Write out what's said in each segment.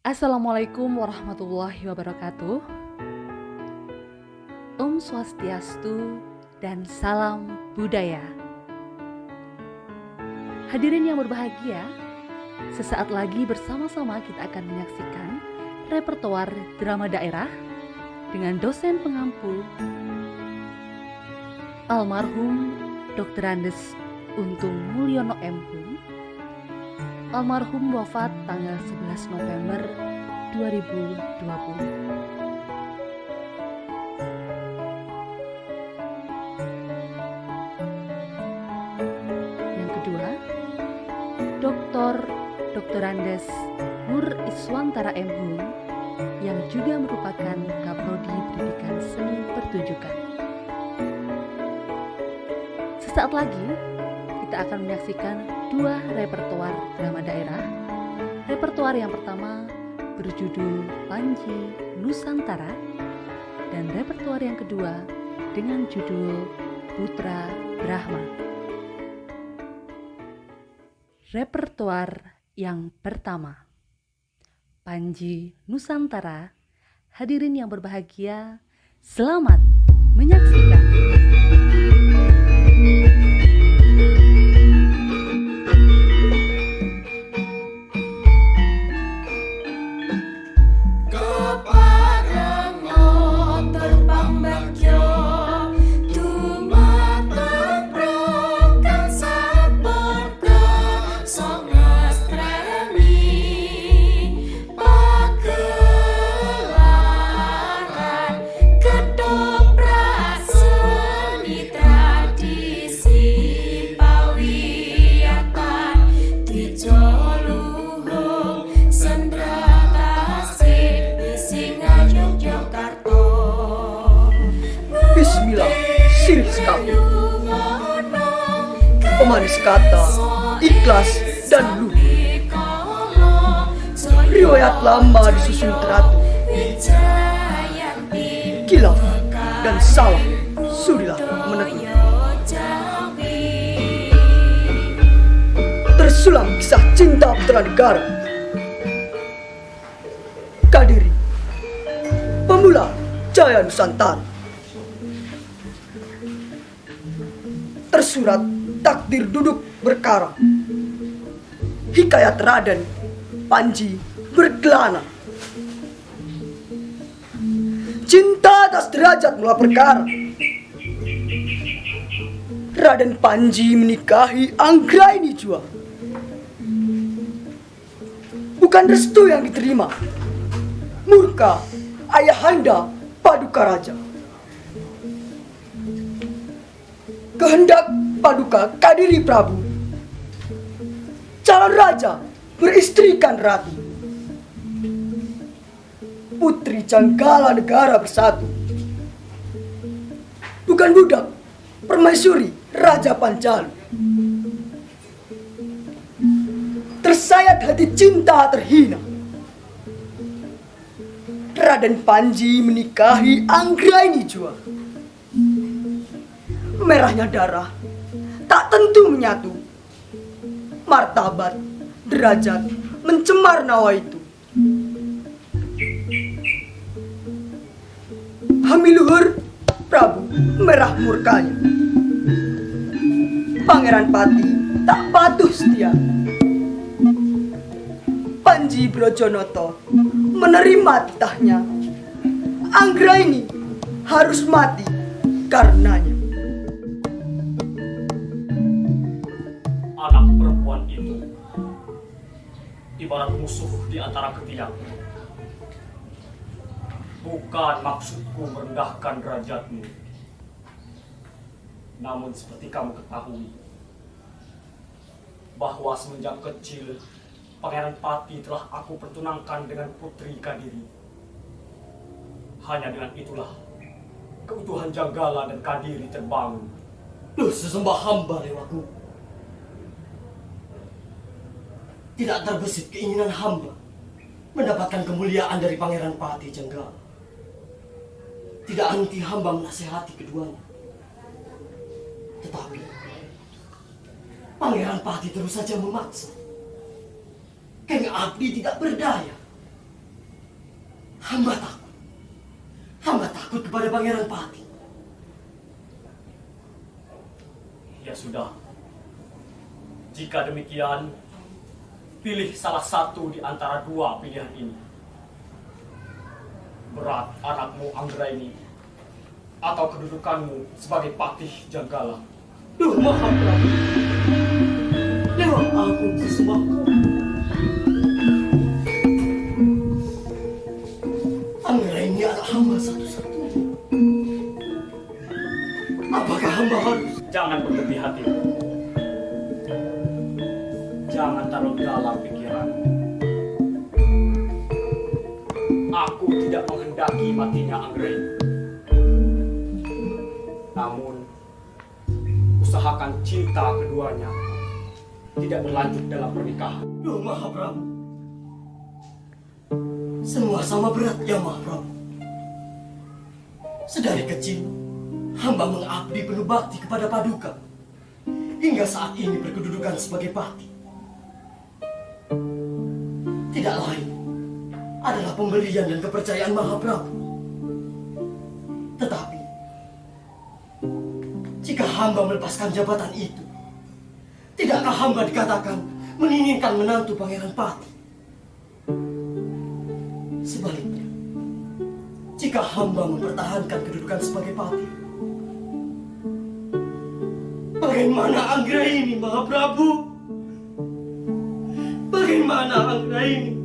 Assalamualaikum warahmatullahi wabarakatuh. Om Swastiastu dan salam budaya. Hadirin yang berbahagia, sesaat lagi bersama-sama kita akan menyaksikan repertoar drama daerah dengan dosen pengampu almarhum Dr. Andes Untung Mulyono M.Hum. Almarhum wafat tanggal 11 November 2020. Yang kedua, Dr. Andes Nur Iswantara M.Hum yang juga merupakan Kaprodi Pendidikan Seni Pertunjukan. Sesaat lagi kita akan menyaksikan dua repertoar drama daerah. Repertoar yang pertama berjudul Panji Nusantara dan repertoar yang kedua dengan judul Putra Brahma. Repertoar yang pertama, Panji Nusantara. Hadirin yang berbahagia, selamat menyaksikan. Bismillah, sirih sekali. Pemanis kata, ikhlas dan luhur. Riwayat lama disusun teratur. Kilaf dan salah sudahlah menegur. Tersulam kisah cinta putra negara. Kadiri, pemula Jaya Nusantara. Tersurat takdir duduk berkara. Hikayat Raden Panji berkelana. Cinta atas derajat mula perkara. Raden Panji menikahi Anggraini Jua. Bukan restu yang diterima. Murka ayahanda Paduka Raja. Kehendak Paduka Kadiri Prabu, calon raja beristrikan ratu. Putri Janggala negara bersatu. Bukan budak permaisuri Raja Panjalu. Tersayat hati cinta terhina. Raden Panji menikahi Anggraini Jua. Merahnya darah tak tentu menyatu. Martabat, derajat mencemar nawa itu. Hamiluhur Prabu merah murkanya. Pangeran Pati tak patuh setia. Panji Brojonoto menerima titahnya. Anggraini harus mati karenanya. Anak perempuan itu ibarat musuh di antara ketiak. Bukan maksudku merendahkan derajatmu. Namun seperti kamu ketahui, bahwa semenjak kecil Pangeran Pati telah aku pertunangkan dengan Putri Kadiri. Hanya dengan itulah keutuhan Janggala dan Kadiri terbangun. Loh, sesembah hamba Dewaku. Tidak terbesit keinginan hamba mendapatkan kemuliaan dari Pangeran Pati Janggala. Tidak henti hamba menasihati keduanya. Tetapi Pangeran Pati terus saja memaksa. Keng Abdi tidak berdaya. Hamba takut. Hamba takut kepada Pangeran Pati. Ya sudah. Jika demikian, pilih salah satu di antara dua pilihan ini. Berat anakmu Anggraini atau kedudukanmu sebagai patih Janggala. Duh Mahaprabu, Dewa Agung Sesembahku. Anggraini adalah hamba satu-satunya. Apakah hamba harus? Jangan berlebih hati. Jangan taruh dalam pikiran. Aku tidak menghendaki matinya Anggraini. Namun, usahakan cinta keduanya tidak berlanjut dalam pernikahan. Duh Mahaprabu, semua sama berat ya Mahaprabu. Sedari kecil, hamba mengabdi penuh bakti kepada Paduka. Hingga saat ini berkedudukan sebagai pati. Tidak lain adalah pemberian dan kepercayaan Mahaprabu. Tetapi, jika hamba melepaskan jabatan itu, tidakkah hamba dikatakan menginginkan menantu Pangeran Pati? Sebaliknya, jika hamba mempertahankan kedudukan sebagai pati, bagaimana Anggraini, Mahaprabu? Bagaimana Anggraini?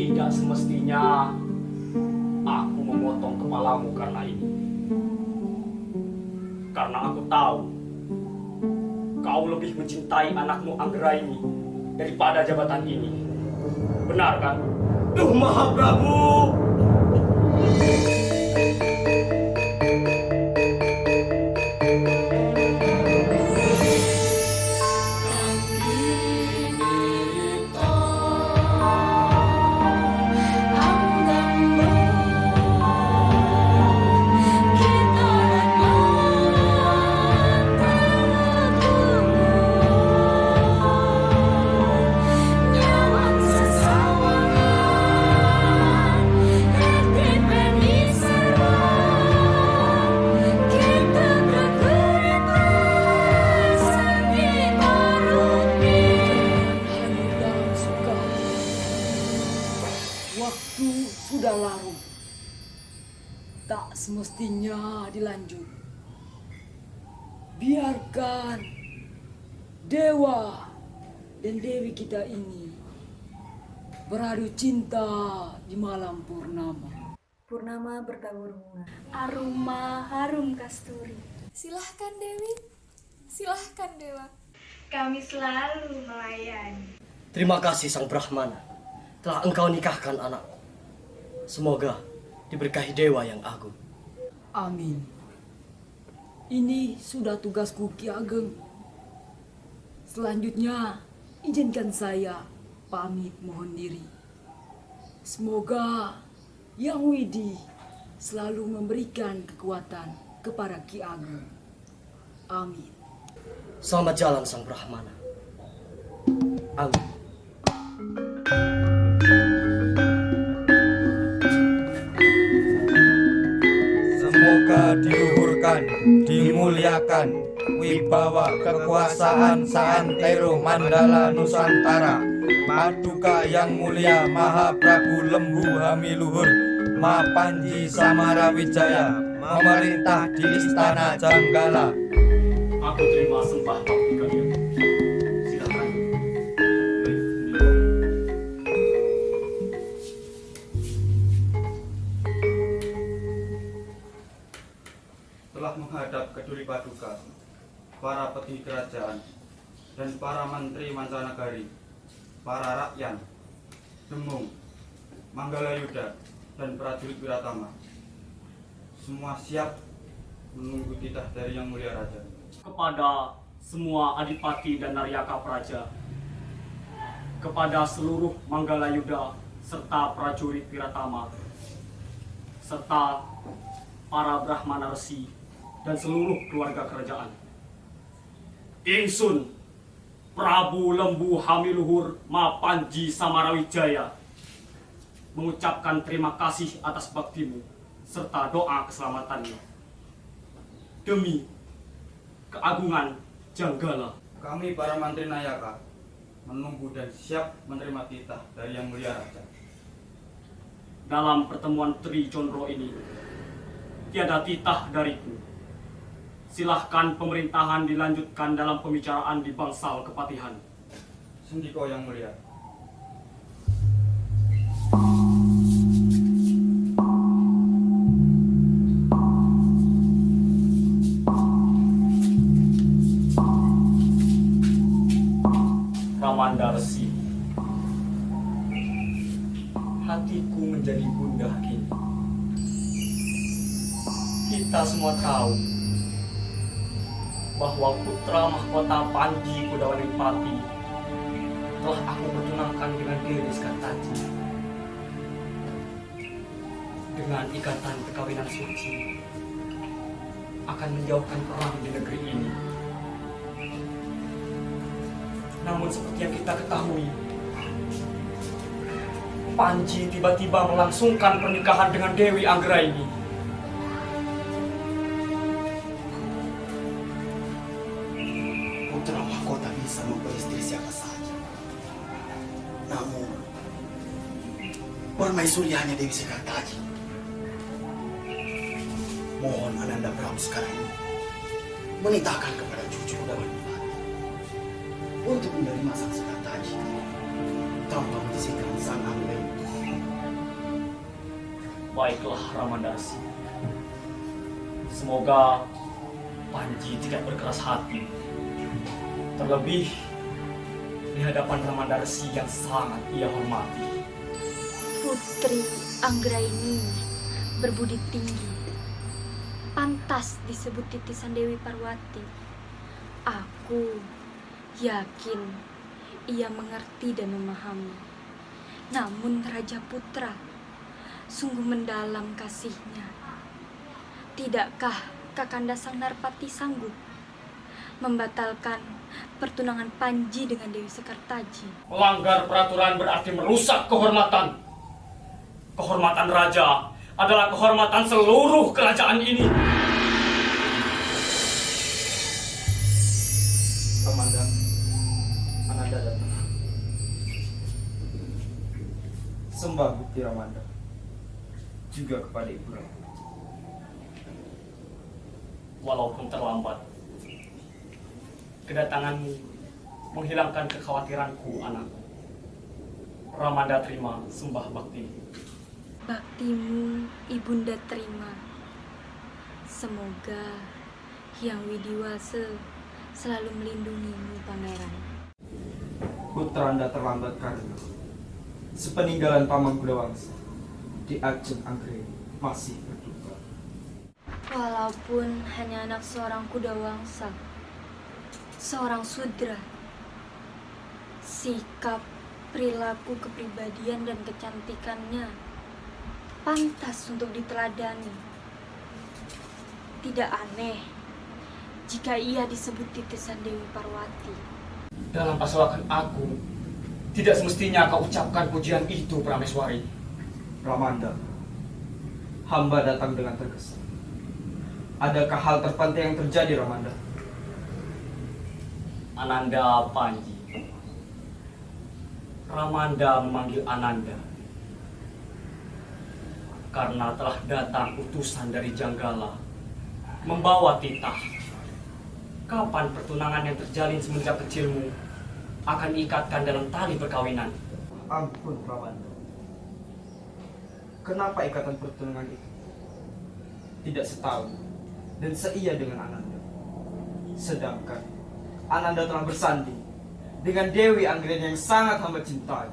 Tidak semestinya aku memotong kepalamu karena ini. Karena aku tahu kau lebih mencintai anakmu Anggraini daripada jabatan ini. Benar kan? Duh Mahaprabu! Waktu sudah larut. Tak semestinya dilanjut. Biarkan dewa dan dewi kita ini beradu cinta di malam purnama. Purnama bertabur bunga, aroma harum kasturi. Silahkan Dewi, silahkan Dewa. Kami selalu melayani. Terima kasih Sang Brahmana telah engkau nikahkan anakku. Semoga diberkahi dewa yang agung. Amin. Ini sudah tugasku Ki Ageng. Selanjutnya, izinkan saya pamit mohon diri. Semoga Yang Widi selalu memberikan kekuatan kepada Ki Ageng. Amin. Selamat jalan Sang Brahmana. Amin. Semoga diluhurkan, dimuliakan wibawa kekuasaan Santero Mandala Nusantara, Paduka yang mulia Mahaprabu Lembu Hamiluhur Mapanji Samarawijaya memerintah di Istana Janggala. Aku terima sembah bakti kalian. Silakan. Telah menghadap ke Duri Paduka, para petinggi kerajaan dan para menteri mancanegari, para rakyat, Demung, Manggalayuda, dan prajurit Wiratama. Semua siap menunggu titah dari Yang Mulia Raja. Kepada semua adipati dan naryaka praja, kepada seluruh Manggalayuda serta prajurit Wiratama, serta para Brahmana Resi dan seluruh keluarga kerajaan. Ingsun Prabu Lembu Hamiluhur Mapanji Samarawijaya mengucapkan terima kasih atas baktimu serta doa keselamatannya. Demi keagungan Janggala. Kami para mantri Nayaka menunggu dan siap menerima titah dari Yang Mulia Raja. Dalam pertemuan Tri Condro ini, tiada titah dariku. Silahkan pemerintahan dilanjutkan dalam pembicaraan di Bangsal Kepatihan. Sendiko Yang Mulia. Ramanda Resi, hatiku menjadi gundah kini. Kita semua tahu bahwa putra mahkota Panji Kudawanipati telah aku pertunangkan dengan Dewi Sekartaji. Dengan ikatan perkawinan suci akan menjauhkan perang di negeri ini. Namun seperti yang kita ketahui, Panji tiba-tiba melangsungkan pernikahan dengan Dewi Anggraini. Putra mahkota bisa memperistri siapa saja. Namun, permaisuri hanya Dewi Sekartaji. Mohon Ananda Prabu sekarang ini menitahkan kepada cucu Kudawanipati untuk menerima sang Sekartaji tanpa menyisakan sang Anggraini. Baiklah Ramandasi. Semoga Panji tidak berkeras hati. Terlebih di hadapan Ramandarsi yang sangat ia hormati. Putri Anggraini berbudi tinggi, pantas disebut titisan Dewi Parwati. Aku yakin ia mengerti dan memahami. Namun Raja Putra sungguh mendalam kasihnya. Tidakkah Kakanda Sang Narpati sanggup membatalkan pertunangan Panji dengan Dewi Sekartaji? Melanggar peraturan berarti merusak kehormatan. Kehormatan raja adalah kehormatan seluruh kerajaan ini. Ramanda, Ananda datang. Sembah bukti Ramanda juga kepada Ibu Ratu. Walaupun terlambat, kedatanganmu menghilangkan kekhawatiranku, anakku. Ramanda terima sembah baktimu. Baktimu Ibunda terima. Semoga Hyang Widiwase selalu melindungimu, Pangeran. Putra Anda terlambat karena sepeninggalan Paman Kudawangsa di Ajeng Anggraini masih berduka. Walaupun hanya anak seorang Kudawangsa, seorang sudra, sikap, perilaku, kepribadian, dan kecantikannya pantas untuk diteladani. Tidak aneh jika ia disebut titisan Dewi Parwati. Dalam pasawakan aku, tidak semestinya kau ucapkan pujian itu, Prameswari. Ramanda, hamba datang dengan tergesa. Adakah hal terpenting yang terjadi, Ramanda? Ananda Panji. Ramanda memanggil Ananda karena telah datang utusan dari Janggala membawa titah. Kapan pertunangan yang terjalin semenjak kecilmu akan diikatkan dalam tali perkawinan? Ampun, Ramanda. Kenapa ikatan pertunangan itu tidak setahun dan seia dengan Ananda? Sedangkan Ananda telah bersanding dengan Dewi Anggraini yang sangat hamba cintai.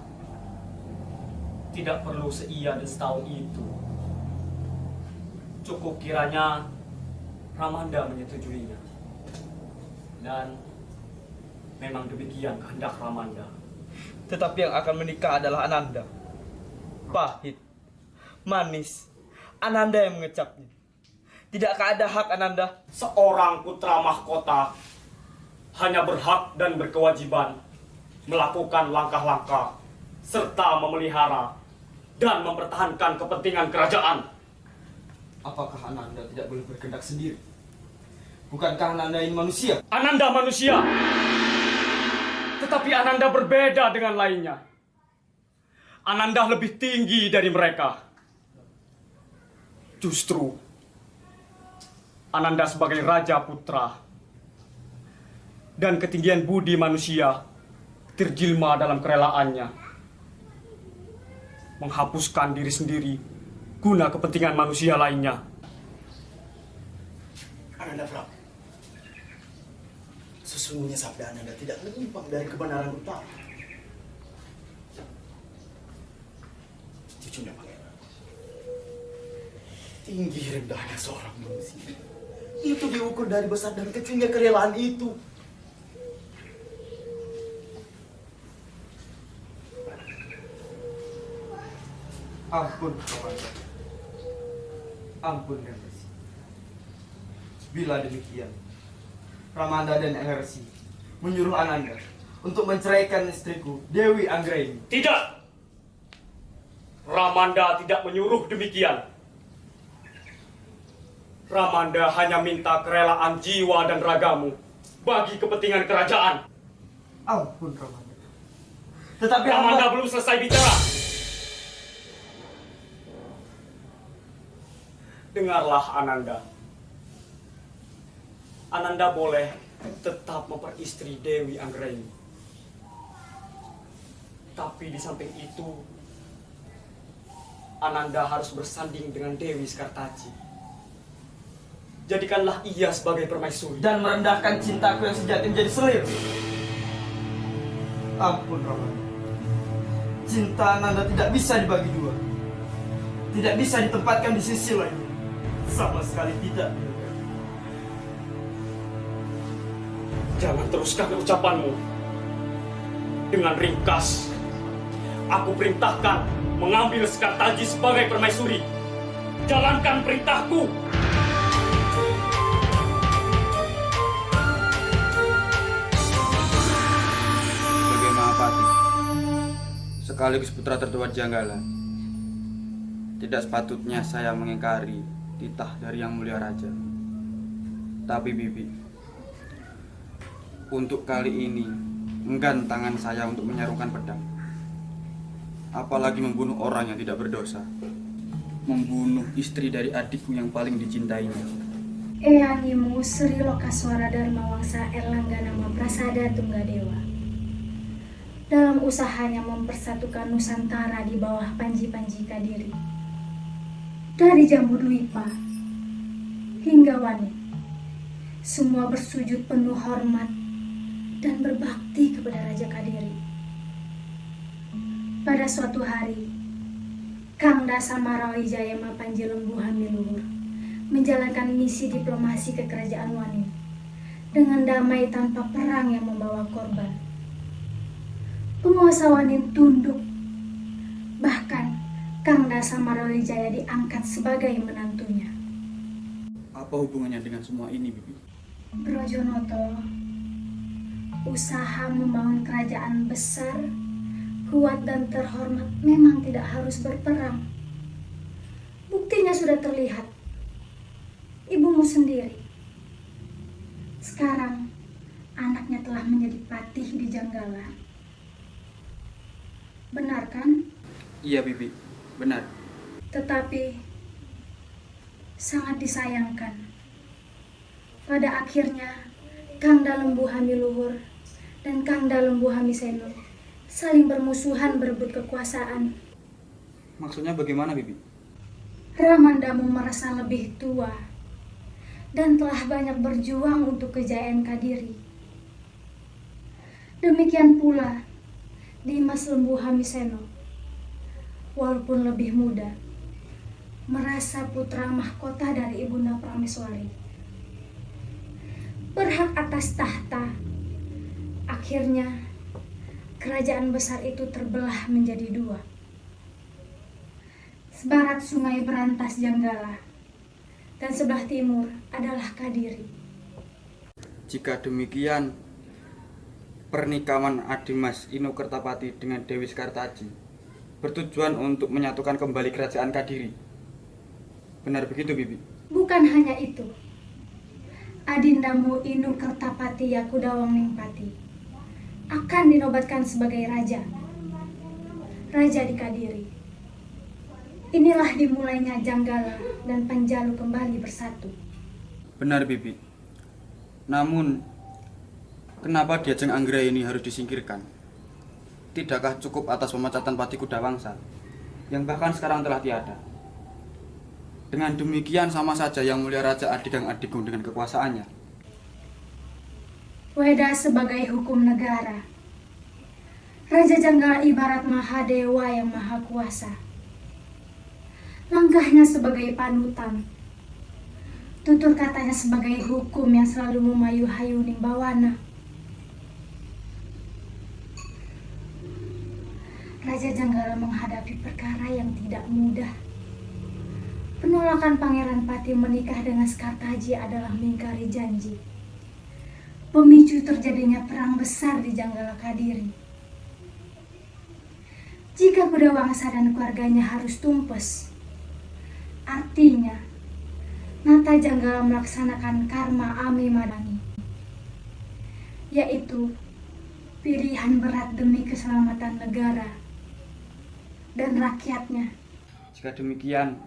Tidak perlu seia dan setahun itu. Cukup kiranya Ramanda menyetujuinya. Dan memang demikian kehendak Ramanda. Tetapi yang akan menikah adalah Ananda. Pahit, manis, Ananda yang mengecapnya. Tidakkah ada hak Ananda? Seorang putra mahkota hanya berhak dan berkewajiban melakukan langkah-langkah serta memelihara dan mempertahankan kepentingan kerajaan. Apakah Ananda tidak boleh berkehendak sendiri? Bukankah Ananda ini manusia? Ananda manusia, tetapi Ananda berbeda dengan lainnya. Ananda lebih tinggi dari mereka. Justru Ananda sebagai raja putra dan ketinggian budi manusia terjilma dalam kerelaannya menghapuskan diri sendiri guna kepentingan manusia lainnya. Ananda Prabu, sesungguhnya sabda Ananda tidak menyimpang dari kebenaran utama. Cucunya pangeran, tinggi rendahnya seorang manusia itu diukur dari besar dan kecilnya kerelaan itu. Ampun, Kamanda. Ampun, Engersi. Bila demikian, Ramanda dan Engersi menyuruh Ananda untuk menceraikan istriku, Dewi Anggraini. Tidak! Ramanda tidak menyuruh demikian. Ramanda hanya minta kerelaan jiwa dan ragamu bagi kepentingan kerajaan. Ampun, Ramanda. Tetapi Ramanda belum selesai bicara. Dengarlah Ananda. Ananda boleh tetap memperistri Dewi Anggraini. Tapi di samping itu, Ananda harus bersanding dengan Dewi Skartaji. Jadikanlah ia sebagai permaisuri. dan merendahkan cintaku yang sejati menjadi selir. Ampun, Ramanda. Cinta Ananda tidak bisa dibagi dua. Tidak bisa ditempatkan di sisi lain. Sama sekali tidak. Jangan teruskan ucapanmu. Dengan ringkas, aku perintahkan mengambil Skartaji sebagai permaisuri. Jalankan perintahku. Sebagai Mahapati, sekaligus putra tertua Janggala, tidak sepatutnya saya mengingkari titah dari Yang Mulia Raja. Tapi Bibi, untuk kali ini enggan tangan saya untuk menyarungkan pedang. Apalagi membunuh orang yang tidak berdosa. Membunuh istri dari adikku yang paling dicintainya. Eyangimu Sri Lokaswara Dharma Wangsa Erlangga Nama Prasada Tunggadewa. Dalam usahanya mempersatukan Nusantara di bawah Panji-Panji Kadiri. Dari Jambu Dwipa hingga Wani, semua bersujud penuh hormat dan berbakti kepada Raja Kadiri. Pada suatu hari, Kang Dasa Marawijaya Mapanji Lembu Hamiluhur menjalankan misi diplomasi ke kerajaan Wani dengan damai tanpa perang yang membawa korban. Penguasa Wani tunduk, bahkan Kang Dasa Marawijaya diangkat sebagai menantunya. Apa hubungannya dengan semua ini, Bibi? Brojonoto, usaha membangun kerajaan besar, kuat dan terhormat memang tidak harus berperang. Buktinya sudah terlihat. Ibumu sendiri. Sekarang anaknya telah menjadi patih di Janggala. Benar kan? Iya, Bibi. Benar. Tetapi sangat disayangkan. Pada akhirnya Kang Dalembu Hamiluhur dan Kang Dalembu Hamiseno saling bermusuhan berebut kekuasaan. Maksudnya bagaimana, Bibi? Ramandamu merasa lebih tua dan telah banyak berjuang untuk kejayaan Kadiri. Demikian pula Dimas Lembu Hamiseno, walaupun lebih muda, merasa putra mahkota dari Ibunda Prameswari, berhak atas tahta. Akhirnya kerajaan besar itu terbelah menjadi dua. Sebarat sungai Berantas Janggala dan sebelah timur adalah Kadiri. Jika demikian, pernikahan Adimas Ino Kertapati dengan Dewi Skartaji bertujuan untuk menyatukan kembali kerajaan Kadiri. Benar begitu, Bibi? Bukan hanya itu. Adindamu Inu Kertapati Yakudawang Ningpati akan dinobatkan sebagai raja. Raja di Kadiri. Inilah dimulainya Janggala dan Panjalu kembali bersatu. Benar, Bibi. Namun, kenapa Diajeng Anggra ini harus disingkirkan? Tidakkah cukup atas pemecatan Pati Kudawangsa yang bahkan sekarang telah tiada? Dengan demikian sama saja Yang Mulia Raja Adigang Adigung dengan kekuasaannya. Weda sebagai hukum negara. Raja Janggala ibarat Mahadewa yang maha kuasa. Langkahnya sebagai panutan. Tutur katanya sebagai hukum yang selalu memayu-hayuning bawana. Raja Janggala menghadapi perkara yang tidak mudah. Penolakan Pangeran Pati menikah dengan Sekartaji adalah mengingkari janji. Pemicu terjadinya perang besar di Janggala Kadiri. Jika Kudawangsa dan keluarganya harus tumpes, artinya Nata Janggala melaksanakan karma Ame Madangi, yaitu pilihan berat demi keselamatan negara dan rakyatnya. Jika demikian,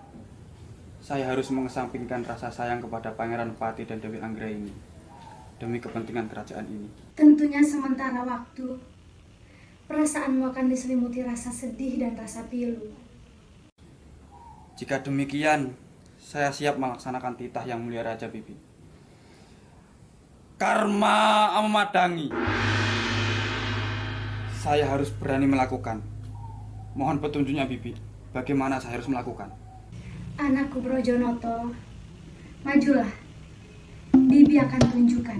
saya harus mengesampingkan rasa sayang kepada Pangeran Pati dan Dewi Anggra ini demi kepentingan kerajaan ini. Tentunya sementara waktu, perasaanmu akan diselimuti rasa sedih dan rasa pilu. Jika demikian, saya siap melaksanakan titah Yang Mulia Raja, Bibi. Karma Amadangi. Saya harus berani melakukan. Mohon petunjuknya, Bibi. Bagaimana saya harus melakukan? Anakku Brojonoto, majulah. Bibi akan tunjukkan.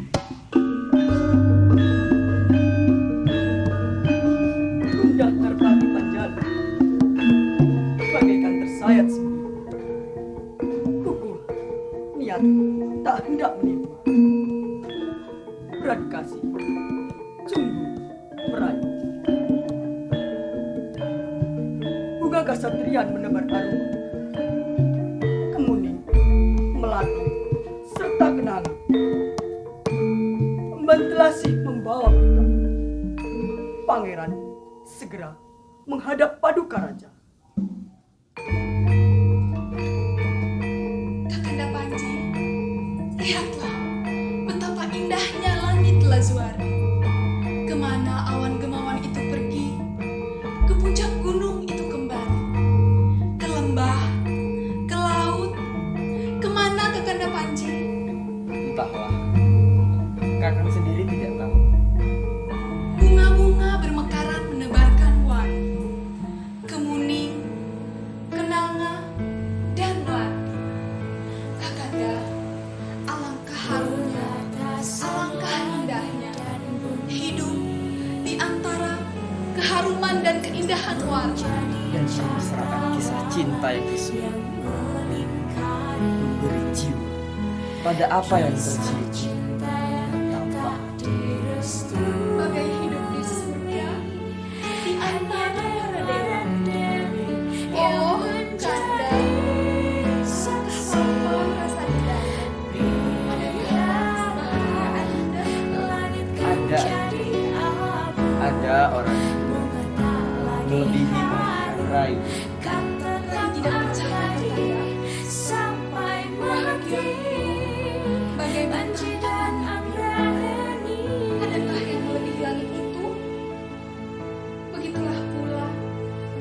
Bunda Kartapati Panjalu bagaikan tersayat sendiri. Kuku, niat tak hendak menipu. Berat kasih, sungguh merayu. Buka kasatrian menebar harum. Kemuning, melati, serta kenangan. Membantelasih membawa berita. Pangeran segera menghadap Paduka Raja. Kakanda Panji, lihatlah betapa indahnya langit Lazuari. Kemana awan gemawan itu pergi, ke puncak gunung itu kembali, ke lembah, ke laut, kemana Kakanda Panji? Entahlah, Kakang sendiri tidak tahu. Bunga-bunga bermekaran menebarkan warna, kemuning, kenanga, dan melati. Kakanda, alangkah harumnya, alangkah indahnya hidup di antara keharuman dan keindahan warna. Dan permesraan kisah cinta yang disuruh memberi jiwa pada apa yang tercium. Tanpa Bagai hidup di surga di antara para dewa. Oh, Kanda, apa rasa indahnya pada kebahagiaan Anda? ada orang melebihi Pangeran Rai. Rai tidak percaya Kakanda. Bahagia bagaimana adakah yang melebihi langit itu? Begitulah pula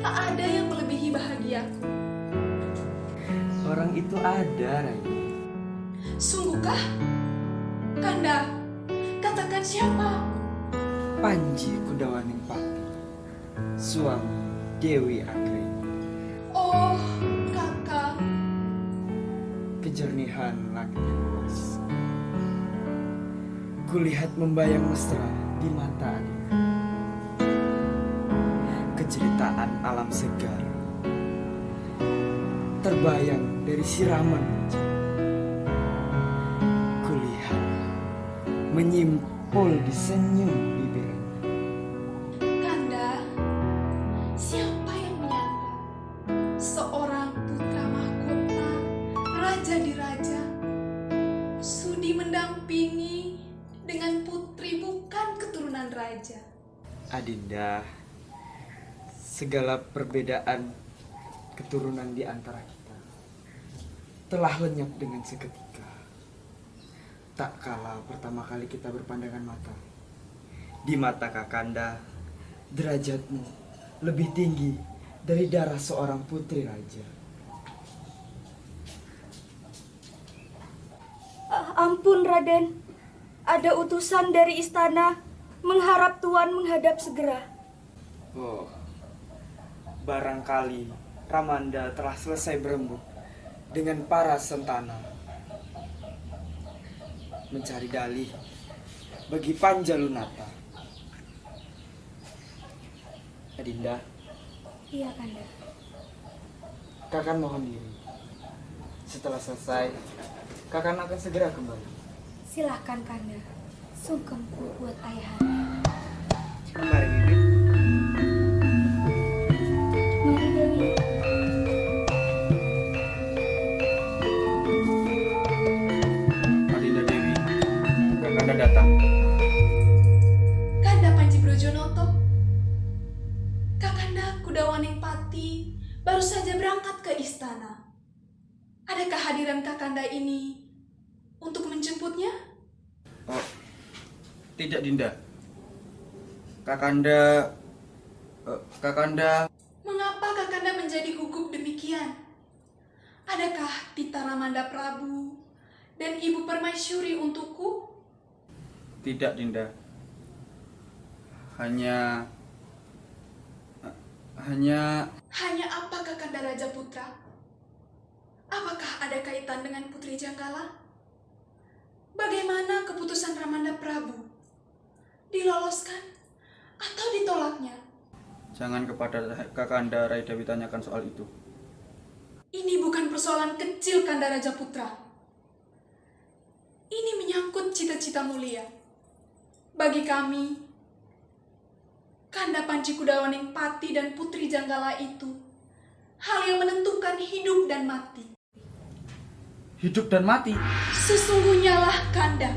tak ada yang melebihi bahagiaku. Orang itu ada, Rai. Sungguhkah? Kanda, katakan siapa? Panji Kudawaningpati, suami Dewi Anggreni. Oh, kakak. Kejernihan langit yang luas, kulihat membayang mesra di mata adik. Keceritaan alam segar terbayang dari siraman hujan. Kulihat menyimpul di senyum bibirnya. Kanda, siapa yang menyangka raja. Adinda, segala perbedaan keturunan di antara kita telah lenyap dengan seketika. Tak kala pertama kali kita berpandangan mata, di mata Kakanda, derajatmu lebih tinggi dari darah seorang putri raja. Ampun Raden, ada utusan dari istana mengharap Tuan menghadap segera. Oh, barangkali Ramanda telah selesai berembuk dengan para sentana, mencari dalih bagi Panjalunata. Adinda, Iya Kanda. Kakan mohon diri. Setelah selesai, Kakan akan segera kembali. Silahkan Kanda. Sungkemku buat ayahanda. Mari Bibi. Mari Dewi. Adinda Dewi, Kakanda datang. Kanda Panji Brojonoto, Kakanda Kudawaningpati baru saja berangkat ke istana. Ada kehadiran Kakanda ini untuk menjemputnya? Oh, tidak Dinda. Kakanda Mengapa Kakanda menjadi gugup demikian? Adakah titah Ramanda Prabu dan Ibu Permaisuri untukku? tidak Dinda. Hanya Hanya apa Kakanda Raja Putra? Apakah ada kaitan dengan Putri Janggala? Bagaimana keputusan Ramanda Prabu? Diloloskan atau ditolaknya? jangan kepada Kakanda Rai Dewi tanyakan soal itu. Ini bukan persoalan kecil, Kanda Raja Putra. Ini menyangkut cita-cita mulia. Bagi kami, Kanda Panji Kudawaningpati dan Putri Janggala itu hal yang menentukan hidup dan mati. Hidup dan mati. Sesungguhnya lah Kanda,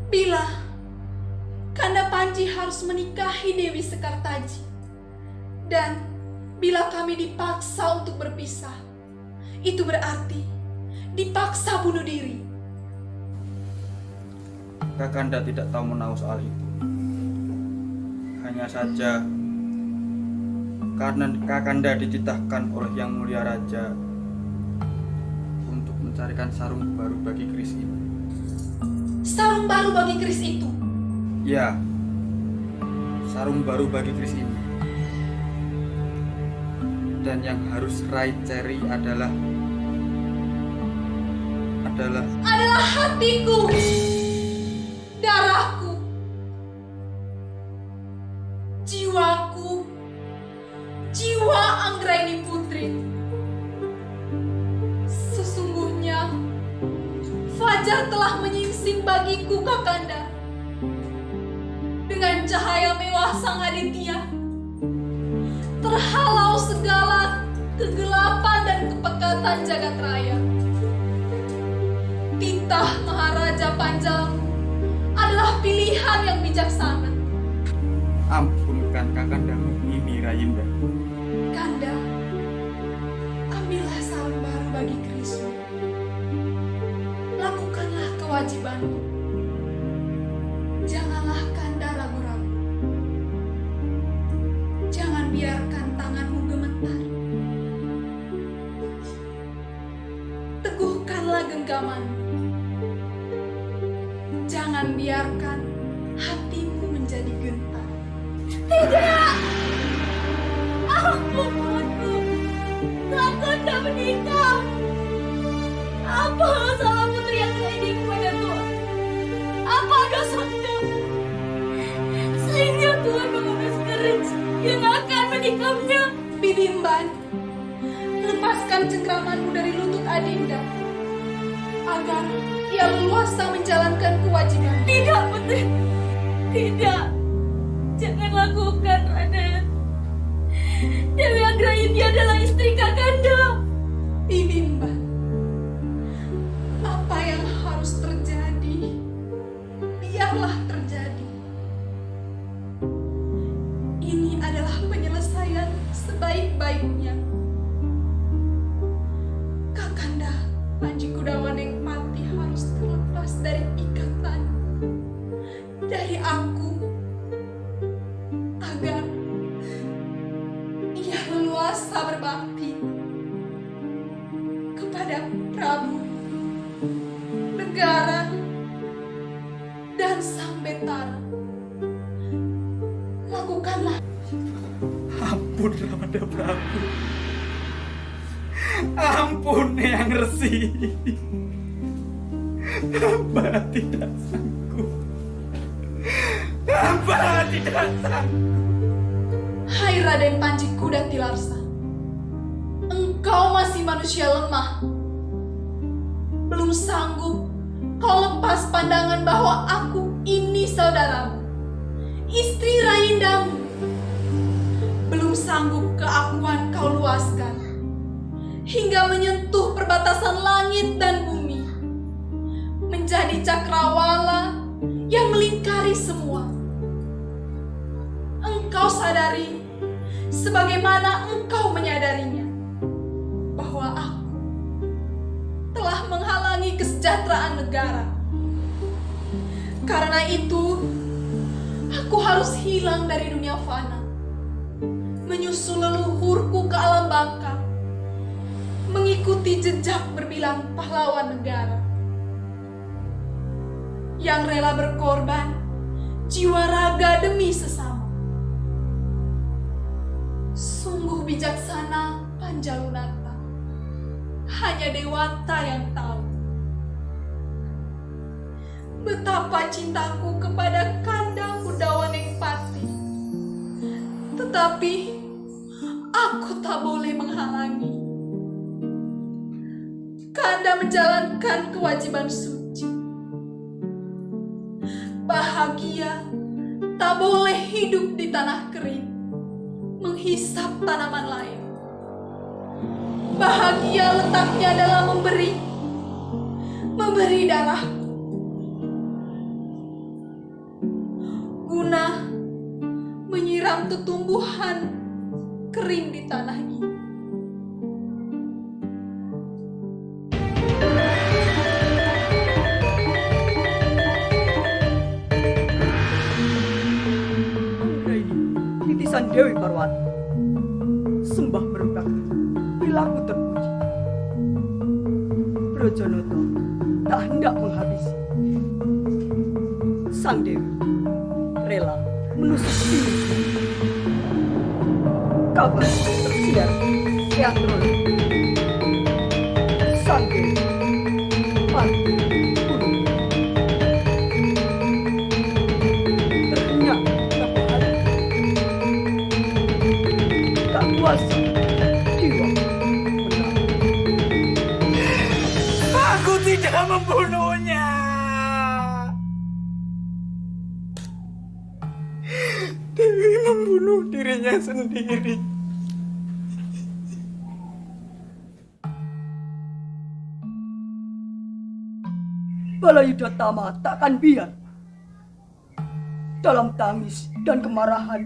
bila Kanda Panji harus menikahi Dewi Sekartaji, dan bila kami dipaksa untuk berpisah, itu berarti dipaksa bunuh diri. Kakanda tidak tahu menahu soal itu. Hanya saja karena Kakanda dititahkan oleh Yang Mulia Raja untuk mencarikan sarung baru bagi keris ini. Sarung baru bagi keris itu? Ya, sarung baru bagi keris ini. Dan yang harus Rai cari adalah hatiku, darahku, jiwaku, jiwa Anggraini Putri. Sesungguhnya fajar telah menyingsing bagiku, Kakanda. Dengan cahaya mewah sang Aditya, terhalau segala kegelapan dan kepekatan jagat raya. Titah Maharaja Panjang adalah pilihan yang bijaksana. ampunkan Kakandamu ini Rayinda. Kanda, ambillah sarung baru bagi kerismu. Lakukanlah kewajibanmu. Janganlah Kanda ragu-ragu. Jangan biarkan tanganmu gemetar. Teguhkanlah genggamanmu. Jangan biarkan hatimu menjadi gentar. Tidak! Ampun Tuanku, Kakanda menikah. Apa salah putri yang ini kepada Tuhan? Apa dosanya? Sehingga Tuhan mengutus keris yang akan menikahnya. Bidimban, lepaskan cengkramanmu dari lutut Adinda, agar ia leluasa menjalankan kewajiban. Tidak, Putri. Tidak. Jangan lakukan, Raden. Dewi Anggraini adalah istri Kakanda. Bidimban, apa yang harus terjadi, biarlah terjadi. aku agar ia leluasa berbakti kepada Prabu, negara, dan Sang Betara. Lakukanlah. Ampun Ramanda Prabu. Ampun Eyang Resi. Hamba tidak sanggup. Hamba tidak sanggup. Hai Raden Panji Kuda Tilarsa, engkau masih manusia lemah. Belum sanggup kau lepas pandangan bahwa aku ini saudaramu, istri Raindamu. Belum sanggup keakuan kau luaskan hingga menyentuh perbatasan langit dan bumi, menjadi cakrawala yang melingkari semua. Engkau sadari, sebagaimana engkau menyadarinya, bahwa aku telah menghalangi kesejahteraan negara. Karena itu, aku harus hilang dari dunia fana, menyusul leluhurku ke alam baka, mengikuti jejak berbilang pahlawan negara yang rela berkorban jiwa raga demi sesama. Sungguh bijaksana Panjalunata, hanya Dewata yang tahu betapa cintaku kepada Kanda Kudawanengpati. Tetapi aku tak boleh menghalangi Kanda menjalankan kewajiban suci. Bahagia tak boleh hidup di tanah kering, menghisap tanaman lain. Bahagia letaknya adalah memberi darahku, guna menyiram tumbuhan kering di tanah ini. Titisan Dewi Parwati, sembah berkati, perilaku terpuji. Brojonoto tak hendak menghabisi. Sang Dewi rela menusuk ini. Kabar tersiar teatrol. Sang Dewi mati bunuh. Terhenyak berapa hari. Tak kuasa jiwa menang. Aku tidak membunuhnya. Dewi membunuh dirinya sendiri. Balayudhatama takkan biar. Dalam tangis dan kemarahan,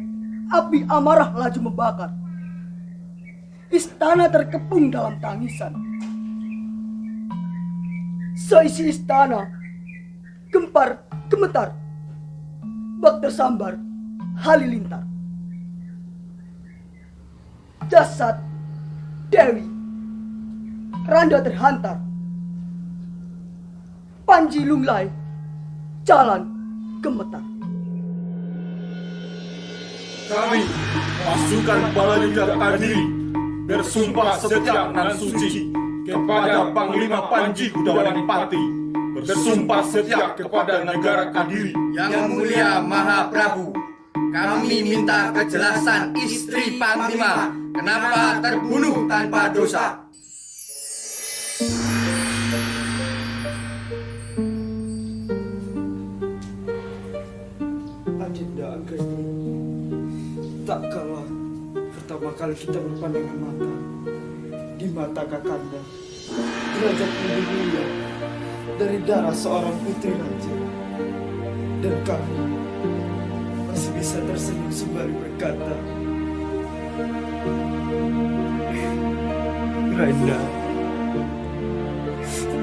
api amarah laju membakar. Istana terkepung dalam tangisan. Seisi istana gempar gemetar, bak tersambar halilintar. Jasad Dewi Randa terhantar. Panji lunglai, jalan gemetar. Kami, pasukan Balayudhara Kadiri, bersumpah setia nan suci kepada Panglima Panji Kudawanengpati, bersumpah setia kepada negara Kadiri. Yang Mulia Mahaprabu, kami minta kejelasan istri Panglima kenapa terbunuh tanpa dosa. Adinda Anggraini, tak kalah pertama kali kita berpandangan mata di mata Kakanda, derajat lebih mulia dari darah seorang putri raja, dan kami masih bisa tersenyum sembari berkata, Rainda,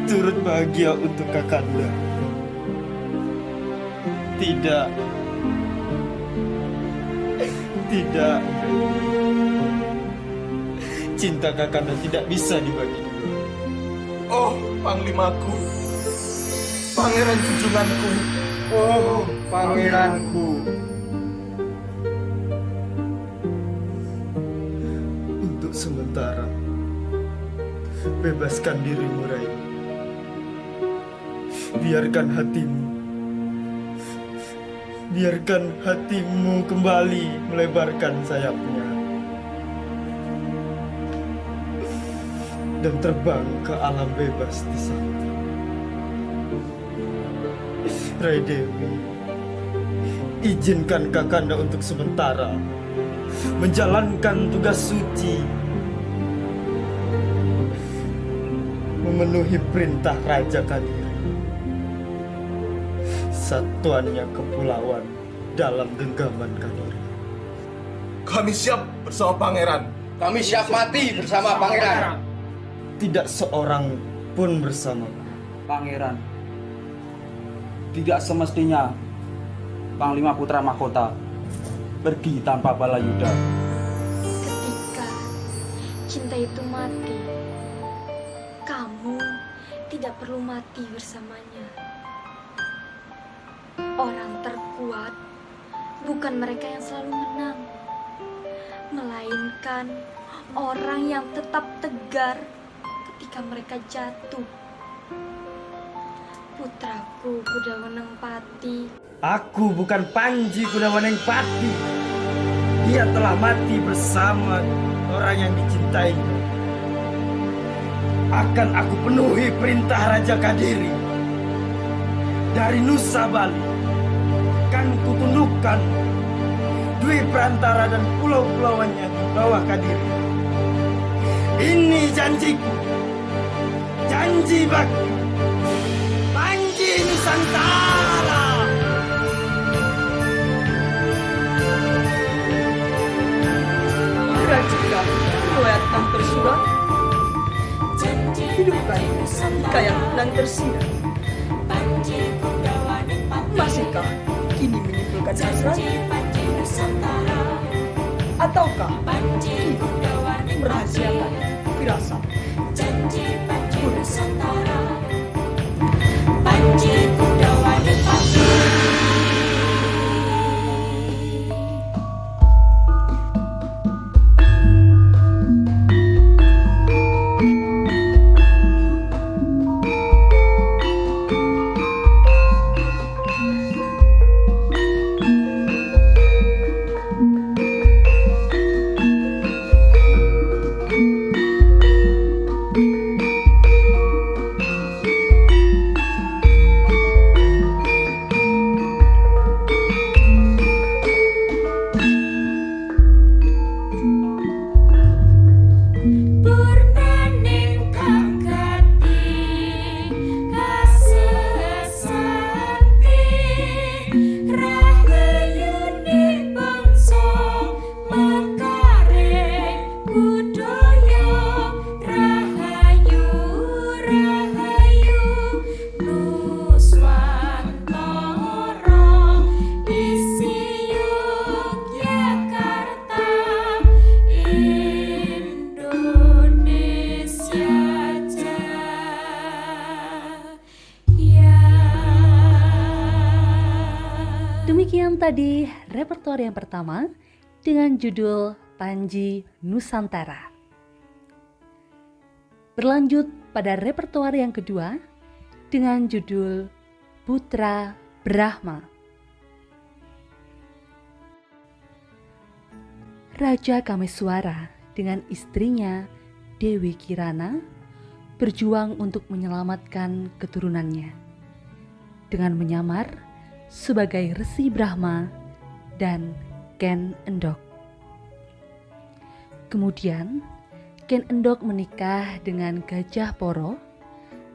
turut bahagia untuk Kakanda. Tidak Tidak. Cinta Kakanda tidak bisa dibagi dua. Oh, Panglimaku. Pangeran junjunganku. Oh, pangeranku. Untuk sementara, bebaskan dirimu, Rai. Biarkan hatimu kembali melebarkan sayapnya dan terbang ke alam bebas di sana. Rai Dewi, izinkan Kakanda untuk sementara menjalankan tugas suci, memenuhi perintah Raja Kadiri, satuannya kepulauan dalam genggaman Kadiri. Kami siap bersama pangeran. Kami siap mati bersama pangeran. Tidak seorang pun bersamaku. Pangeran, tidak semestinya Panglima Putra Mahkota pergi tanpa balayuda. Ketika cinta itu mati, kamu tidak perlu mati bersamanya. Orang terkuat bukan mereka yang selalu menang, melainkan orang yang tetap tegar ketika mereka jatuh. Putraku Kudaweneng Pati. Aku bukan Panji Kudaweneng Pati. Dia telah mati bersama orang yang dicintainya. Akan aku penuhi perintah Raja Kadiri. Dari Nusa Bali kan kutundukkan Dwi Perantara dan pulau-pulauannya di bawah Kadiri. Ini janjiku, janji bakti Panji Nusantara. Jika riwayat yang tersurat, hidupkan ika yang sedang tersirat. Masihkah kini menyimpulkan hasrat? Ataukah kini merahasiakan firasat? Demikian tadi repertoar yang pertama dengan judul Panji Nusantara. Berlanjut pada repertoar yang kedua dengan judul Putra Brahma. Raja Kameswara dengan istrinya Dewi Kirana berjuang untuk menyelamatkan keturunannya dengan menyamar sebagai Resi Brahma dan Ken Endok. Kemudian Ken Endok menikah dengan Gajah Poro,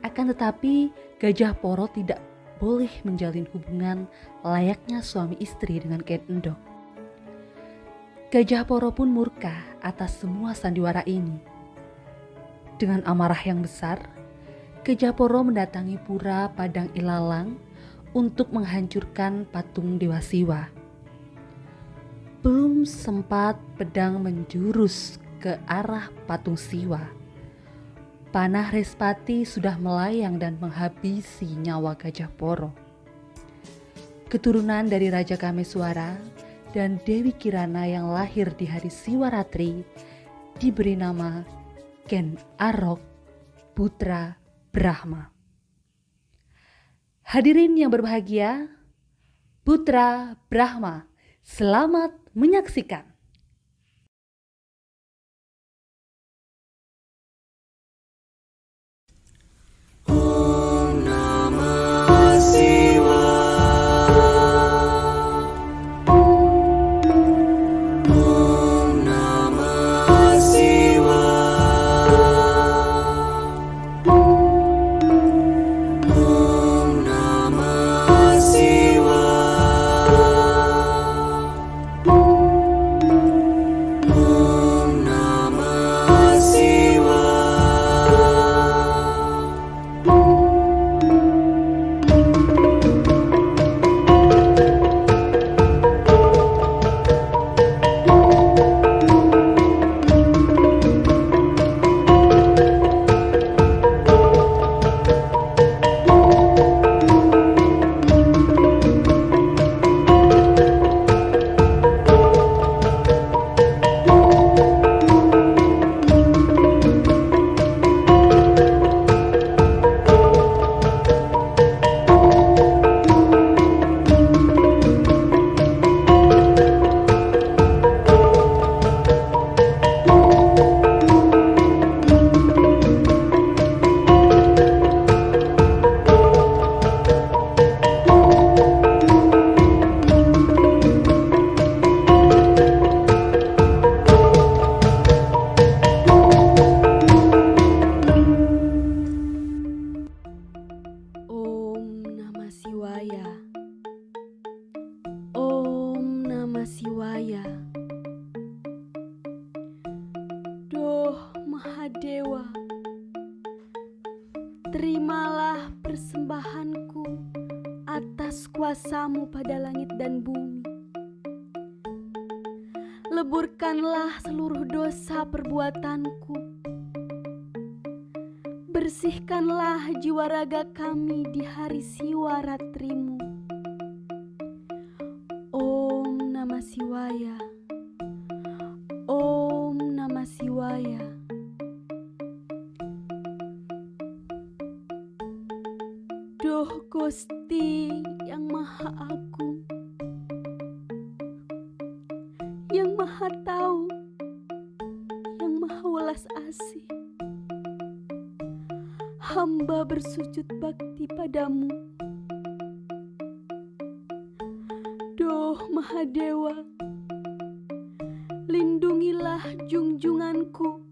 akan tetapi Gajah Poro tidak boleh menjalin hubungan layaknya suami istri dengan Ken Endok. Gajah Poro pun murka atas semua sandiwara ini. Dengan amarah yang besar, Gajah Poro mendatangi pura Padang Ilalang untuk menghancurkan patung Dewa Siwa. Belum sempat pedang menjurus ke arah patung Siwa, panah Respati sudah melayang dan menghabisi nyawa Gajah Poro. Keturunan dari Raja Kameswara dan Dewi Kirana yang lahir di hari Siwaratri diberi nama Ken Arok, putra Brahma. Hadirin yang berbahagia, putra Brahma, selamat menyaksikan. Siwaya. Doh Mahadewa, terimalah persembahanku atas kuasamu pada langit dan bumi. Leburkanlah seluruh dosa perbuatanku. Bersihkanlah jiwa raga kami di hari Siwaratrimu. Om Namah Siwaya. Om Namah Siwaya. Duh Gusti yang Maha Agung, yang Maha Tahu, yang Maha Welas Asih, hamba bersujud bakti padamu. Duh Mahadewa, lindungilah junjunganku,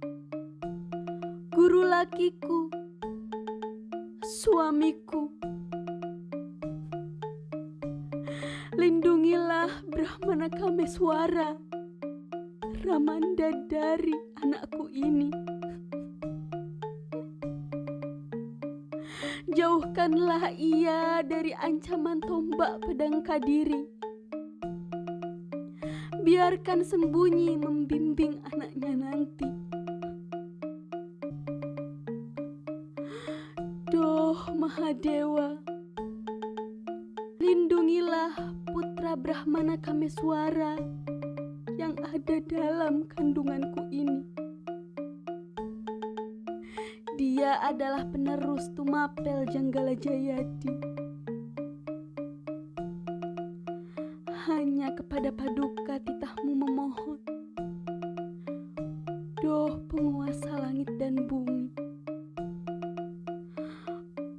guru lakiku, suamiku. Lindungilah Brahmana Kameswara, Ramanda dari anakku ini. Jauhkanlah ia dari ancaman tombak pedang Kadiri. Biarkan sembunyi membimbing anaknya nanti. Duh Mahadewa, lindungilah putra Brahmana Kameswara yang ada dalam kandunganku ini. Dia adalah penerus Tumapel Janggala Jayadi. Hanya kepada paduka titahmu memohon, Duh penguasa langit dan bumi.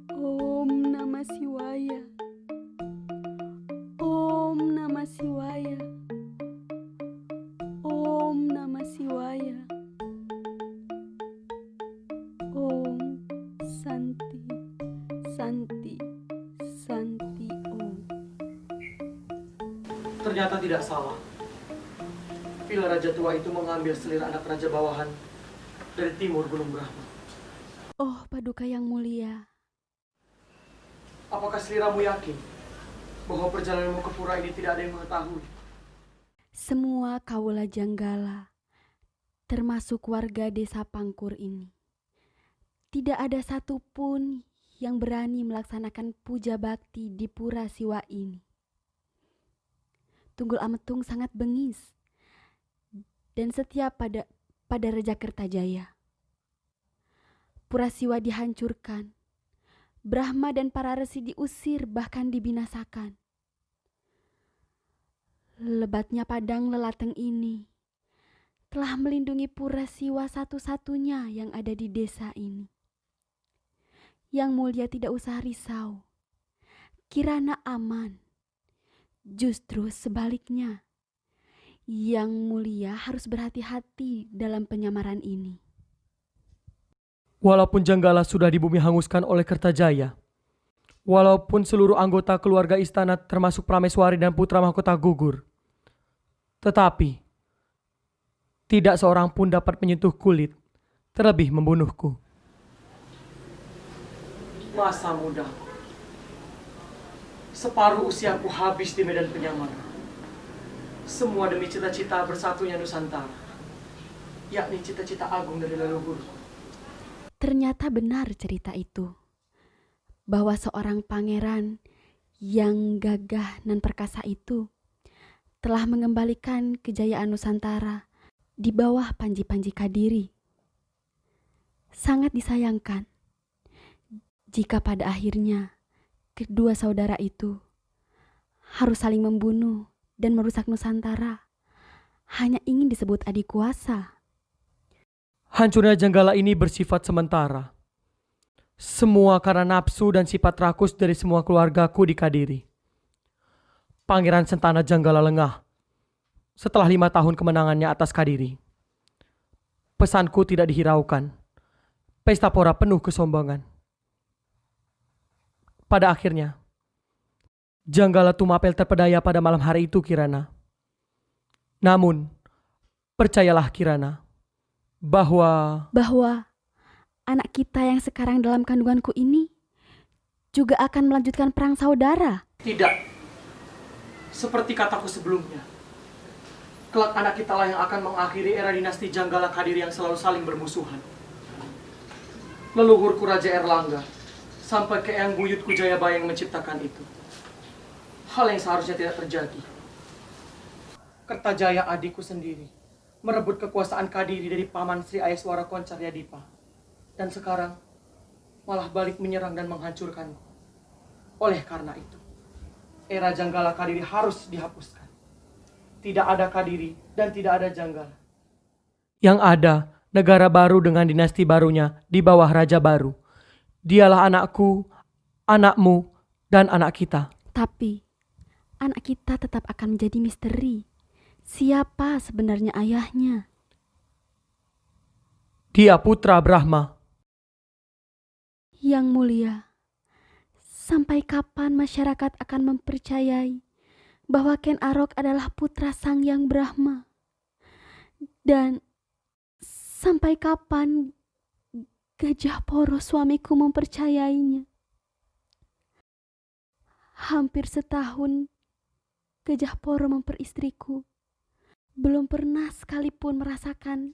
Om Namah Siwaya. Om Namah Siwaya. Om Namah Siwaya. Om Santi, Santi, Santi Om. Ternyata tidak salah. Bila Raja Tua itu mengambil selir anak Raja Bawahan dari timur Gunung Brahma. Oh Paduka yang mulia, Apakah seliramu yakin bahwa perjalananmu ke pura ini tidak ada yang mengetahui? semua kaula Janggala, termasuk warga desa Pangkur ini, tidak ada satupun yang berani melaksanakan puja bakti di Pura Siwa ini. Tunggul Ametung sangat bengis dan setia pada Raja Kertajaya. Pura Siwa dihancurkan, Brahma dan para resi diusir bahkan dibinasakan. Lebatnya padang lelateng ini telah melindungi Pura Siwa satu-satunya yang ada di desa ini. Yang Mulia tidak usah risau, Kirana aman. Justru sebaliknya, Yang Mulia harus berhati-hati dalam penyamaran ini. Walaupun Janggala sudah di bumi hanguskan oleh Kertajaya, walaupun seluruh anggota keluarga istana termasuk Prameswari dan putra mahkota gugur, tetapi tidak seorang pun dapat menyentuh kulit, terlebih membunuhku. Masa muda, separuh usiaku habis di medan penyamaran. Semua demi cita-cita bersatunya Nusantara, yakni cita-cita agung dari leluhurku. Ternyata benar cerita itu, bahwa seorang pangeran yang gagah dan perkasa itu telah mengembalikan kejayaan Nusantara di bawah panji-panji Kadiri. Sangat disayangkan jika pada akhirnya kedua saudara itu harus saling membunuh dan merusak Nusantara hanya ingin disebut adik kuasa. Hancurnya Janggala ini bersifat sementara. Semua karena nafsu dan sifat rakus dari semua keluargaku di Kadiri. Pangeran Sentana Janggala lengah setelah 5 tahun kemenangannya atas Kadiri. Pesanku tidak dihiraukan. Pesta pora penuh kesombongan. Pada akhirnya, Janggala Tumapel terpedaya pada malam hari itu, Kirana. Namun, percayalah Kirana, bahwa anak kita yang sekarang dalam kandunganku ini juga akan melanjutkan perang saudara. tidak seperti kataku sebelumnya. Kelak anak kita lah yang akan mengakhiri era dinasti Janggala Kadiri yang selalu saling bermusuhan. Leluhurku Raja Erlangga sampai ke Eyang Buyutku Jayabaya yang menciptakan itu. Hal yang seharusnya tidak terjadi. Kertajaya adikku sendiri merebut kekuasaan Kadiri dari Paman Sri Ayeswara Koncaryadipa. Dan sekarang malah balik menyerang dan menghancurkanku. Oleh karena itu, era Janggala Kadiri harus dihapuskan. Tidak ada Kadiri dan tidak ada Janggala. Yang ada negara baru dengan dinasti barunya di bawah raja baru. Dialah anakku, anakmu, dan anak kita. Tapi anak kita tetap akan menjadi misteri. Siapa sebenarnya ayahnya? Dia putra Brahma. Yang Mulia, sampai kapan masyarakat akan mempercayai bahwa Ken Arok adalah putra Sang Yang Brahma? Dan sampai kapan Gajah Poro suamiku mempercayainya? Hampir setahun Gajah Poro memperistriku. Belum pernah sekalipun merasakan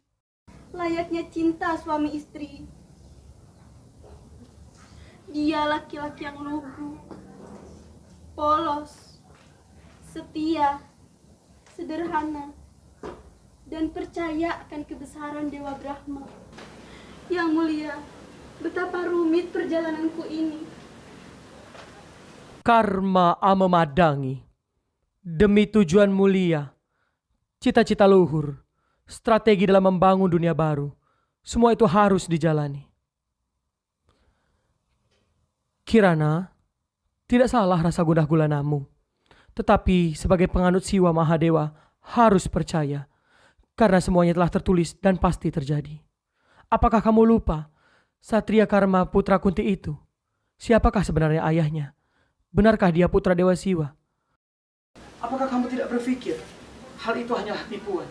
layaknya cinta suami istri. Dia laki-laki yang lugu, polos, setia, sederhana, dan percaya akan kebesaran Dewa Brahma. Yang Mulia, betapa rumit perjalananku ini. Karma amemadangi. Demi tujuan mulia, cita-cita luhur, strategi dalam membangun dunia baru, semua itu harus dijalani. Kirana, tidak salah rasa gundah gulanamu. Tetapi sebagai penganut Siwa Mahadewa harus percaya. Karena semuanya telah tertulis dan pasti terjadi. Apakah kamu lupa Satria Karma putra Kunti itu? Siapakah sebenarnya ayahnya? Benarkah dia putra Dewa Siwa? Apakah kamu tidak berpikir hal itu hanyalah tipuan?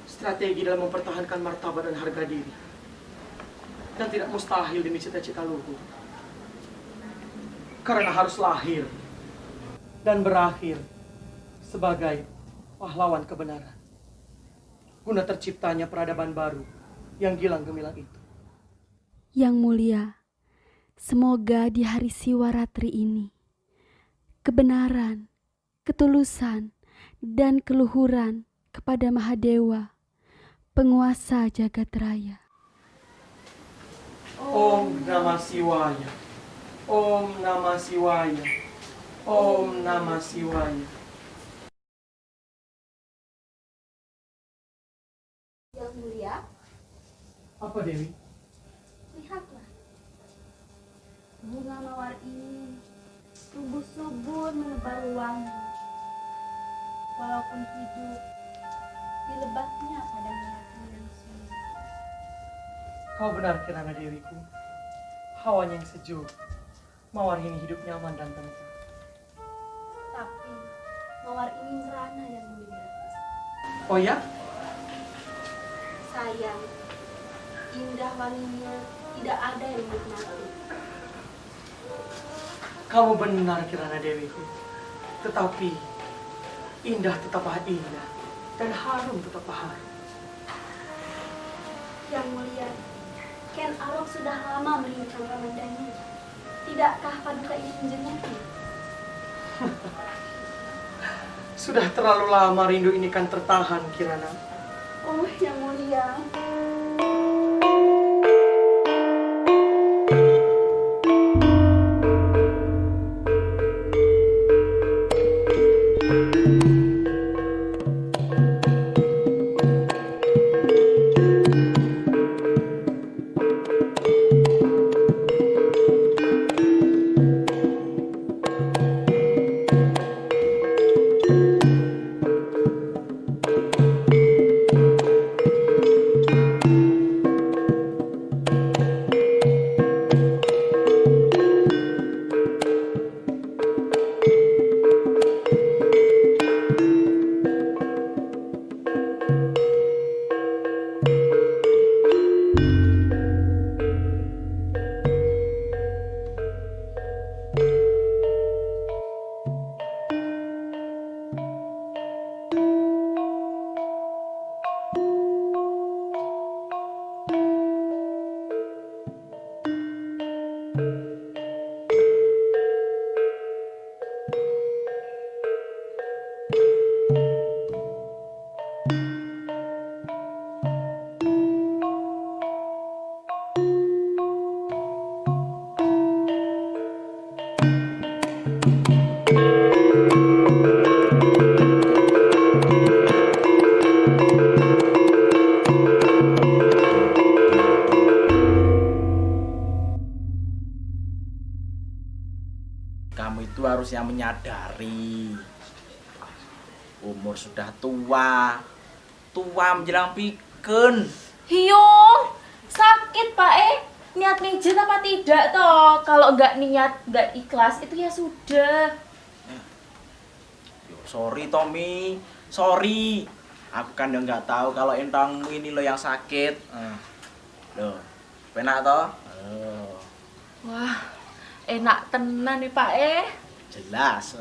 Strategi dalam mempertahankan martabat dan harga diri. Dan tidak mustahil demi cita-cita luhur. Karena harus lahir dan berakhir sebagai pahlawan kebenaran. Guna terciptanya peradaban baru yang gilang gemilang itu. Yang mulia, semoga di hari Siwaratri ini, kebenaran, ketulusan, dan keluhuran kepada Mahadewa, penguasa jagat raya. Om Namah Shivaya. Om Namah Shivaya. Om Namah Shivaya. Yang mulia, Apa Dewi? lihatlah. Bunga mawar ini tumbuh subur menebar wangi. Walaupun hidup dilebahnya pada melati yang sunyi. Kau benar Kirana Dewiku. Hawanya yang sejuk. Mawar ini hidup nyaman dan tenang. Tapi mawar ini merana yang mulia. Oh ya? Sayang, indah wanginya tidak ada yang menikmati. Kamu benar Kirana Dewiku. Tetapi indah tetaplah indah dan harum tetaplah harum. Yang mulia, Ken Arok sudah lama merindukan Ramandani. Tidakkah Paduka ini menjenguknya? Sudah terlalu lama rindu ini kan tertahan Kirana. Oh, yang mulia. Kamu itu harusnya menyadari umur sudah tua menjelang piken. Hiyo, sakit Pak niat nijen apa tidak toh? Kalau nggak niat, nggak ikhlas itu ya sudah. Yo, sorry Tommy, sorry. Aku kan ya nggak tahu kalau entangmu ini lo yang sakit. Loh, penak toh? Wah, enak tenan nih Pak Jelas.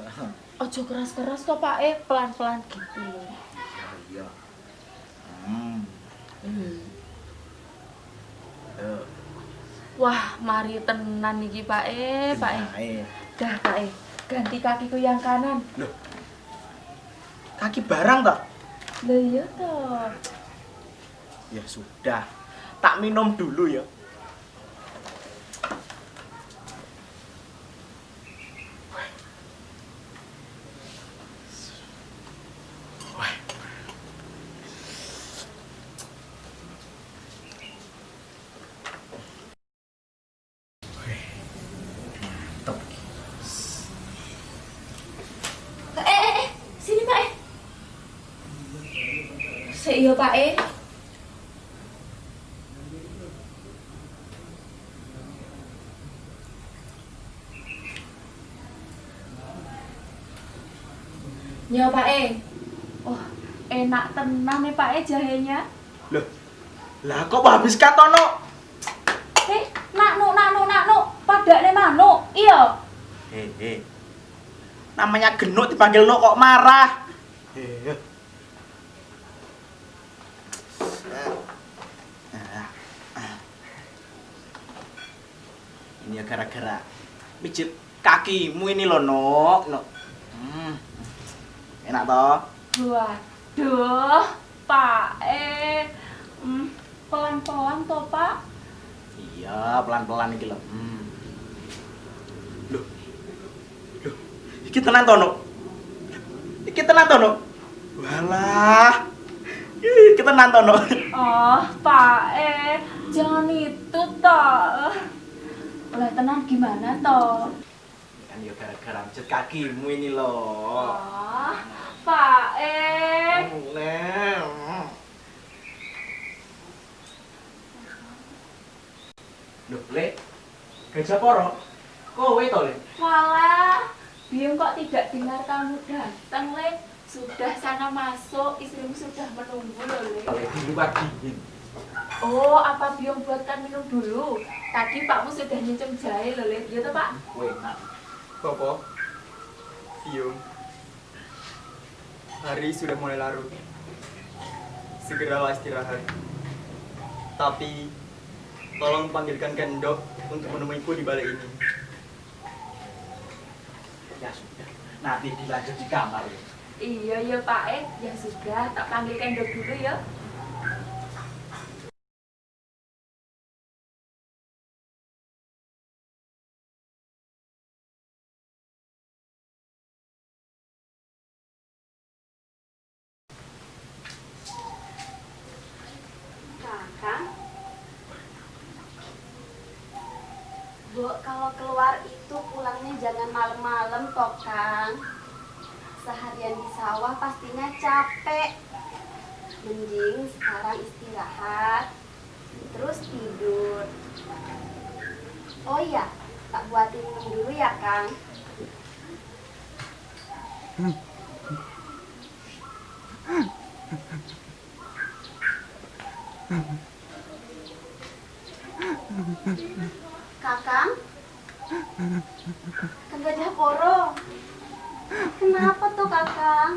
Ojo keras-keras toh Pak pelan-pelan gitu. Iya. Wah, mari tenan iki Pak Pak Dah Pak ganti kakiku yang kanan. Loh. Kaki barang toh? Lah iya toh. Ya sudah. Tak minum dulu ya. Sini Pak Iya Pak Ya Pak Oh, enak tenan nih Pak jahenya. Loh. Lah kok habis katono? Nak padane manuk. Iya. Namanya genuk dipanggil no kok marah. Ini ya gara-gara mijit kakimu ini loh, Nok. Enak toh? Waduh, Pak pelan-pelan toh, Pak. Iya, pelan-pelan iki loh. Loh. Iki tenan toh, Nok? Iki tenan toh, Nok? Walah. Iki tenan toh, Nok? Oh, Pak jangan itu toh. Oleh tenang gimana toh? Kan ya gara-gara mijit kakimu ini loh. Oh, Pak Loh, Le. Gajah Poro. Kowe to, Le? Walah, Biung kok tidak dengar kamu datang, Le? Sudah sana masuk, istrimu sudah menunggu loh, Le. Di luar dingin. Oh, apa Biung buatkan minum dulu? Tadi Pakmu sudah nyincem jahe loh, Le. Iya toh, Pak? Enak. Bopo, Biung, hari sudah mulai larut. Segeralah istirahat. Tapi, tolong panggilkan Kendok untuk menemuiku di balai ini. Ya sudah, nanti dilanjut di kamar ya. Iya, Pak ya sudah, tak panggilkan dok dulu ya. Bu, kalau keluar itu pulangnya jangan malam-malam toh, Kang. Seharian di sawah pastinya capek. Mending sekarang istirahat, terus tidur. Oh iya, tak buatin minum dulu ya, Kang. Kakang? Kang Gajah Poro. Kenapa tuh, Kakang?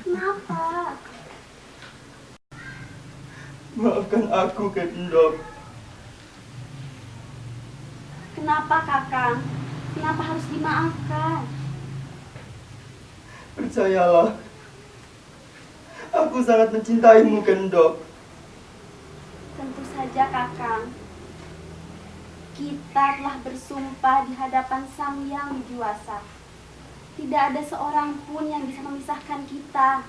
Kenapa? Maafkan aku, Kendok. Kenapa, Kakang? Kenapa harus dimaafkan? Percayalah, aku sangat mencintaimu, Kendok. Tentu saja, Kakang. Kita telah bersumpah di hadapan Sang Yang Widiwasa. Tidak ada seorang pun yang bisa memisahkan kita.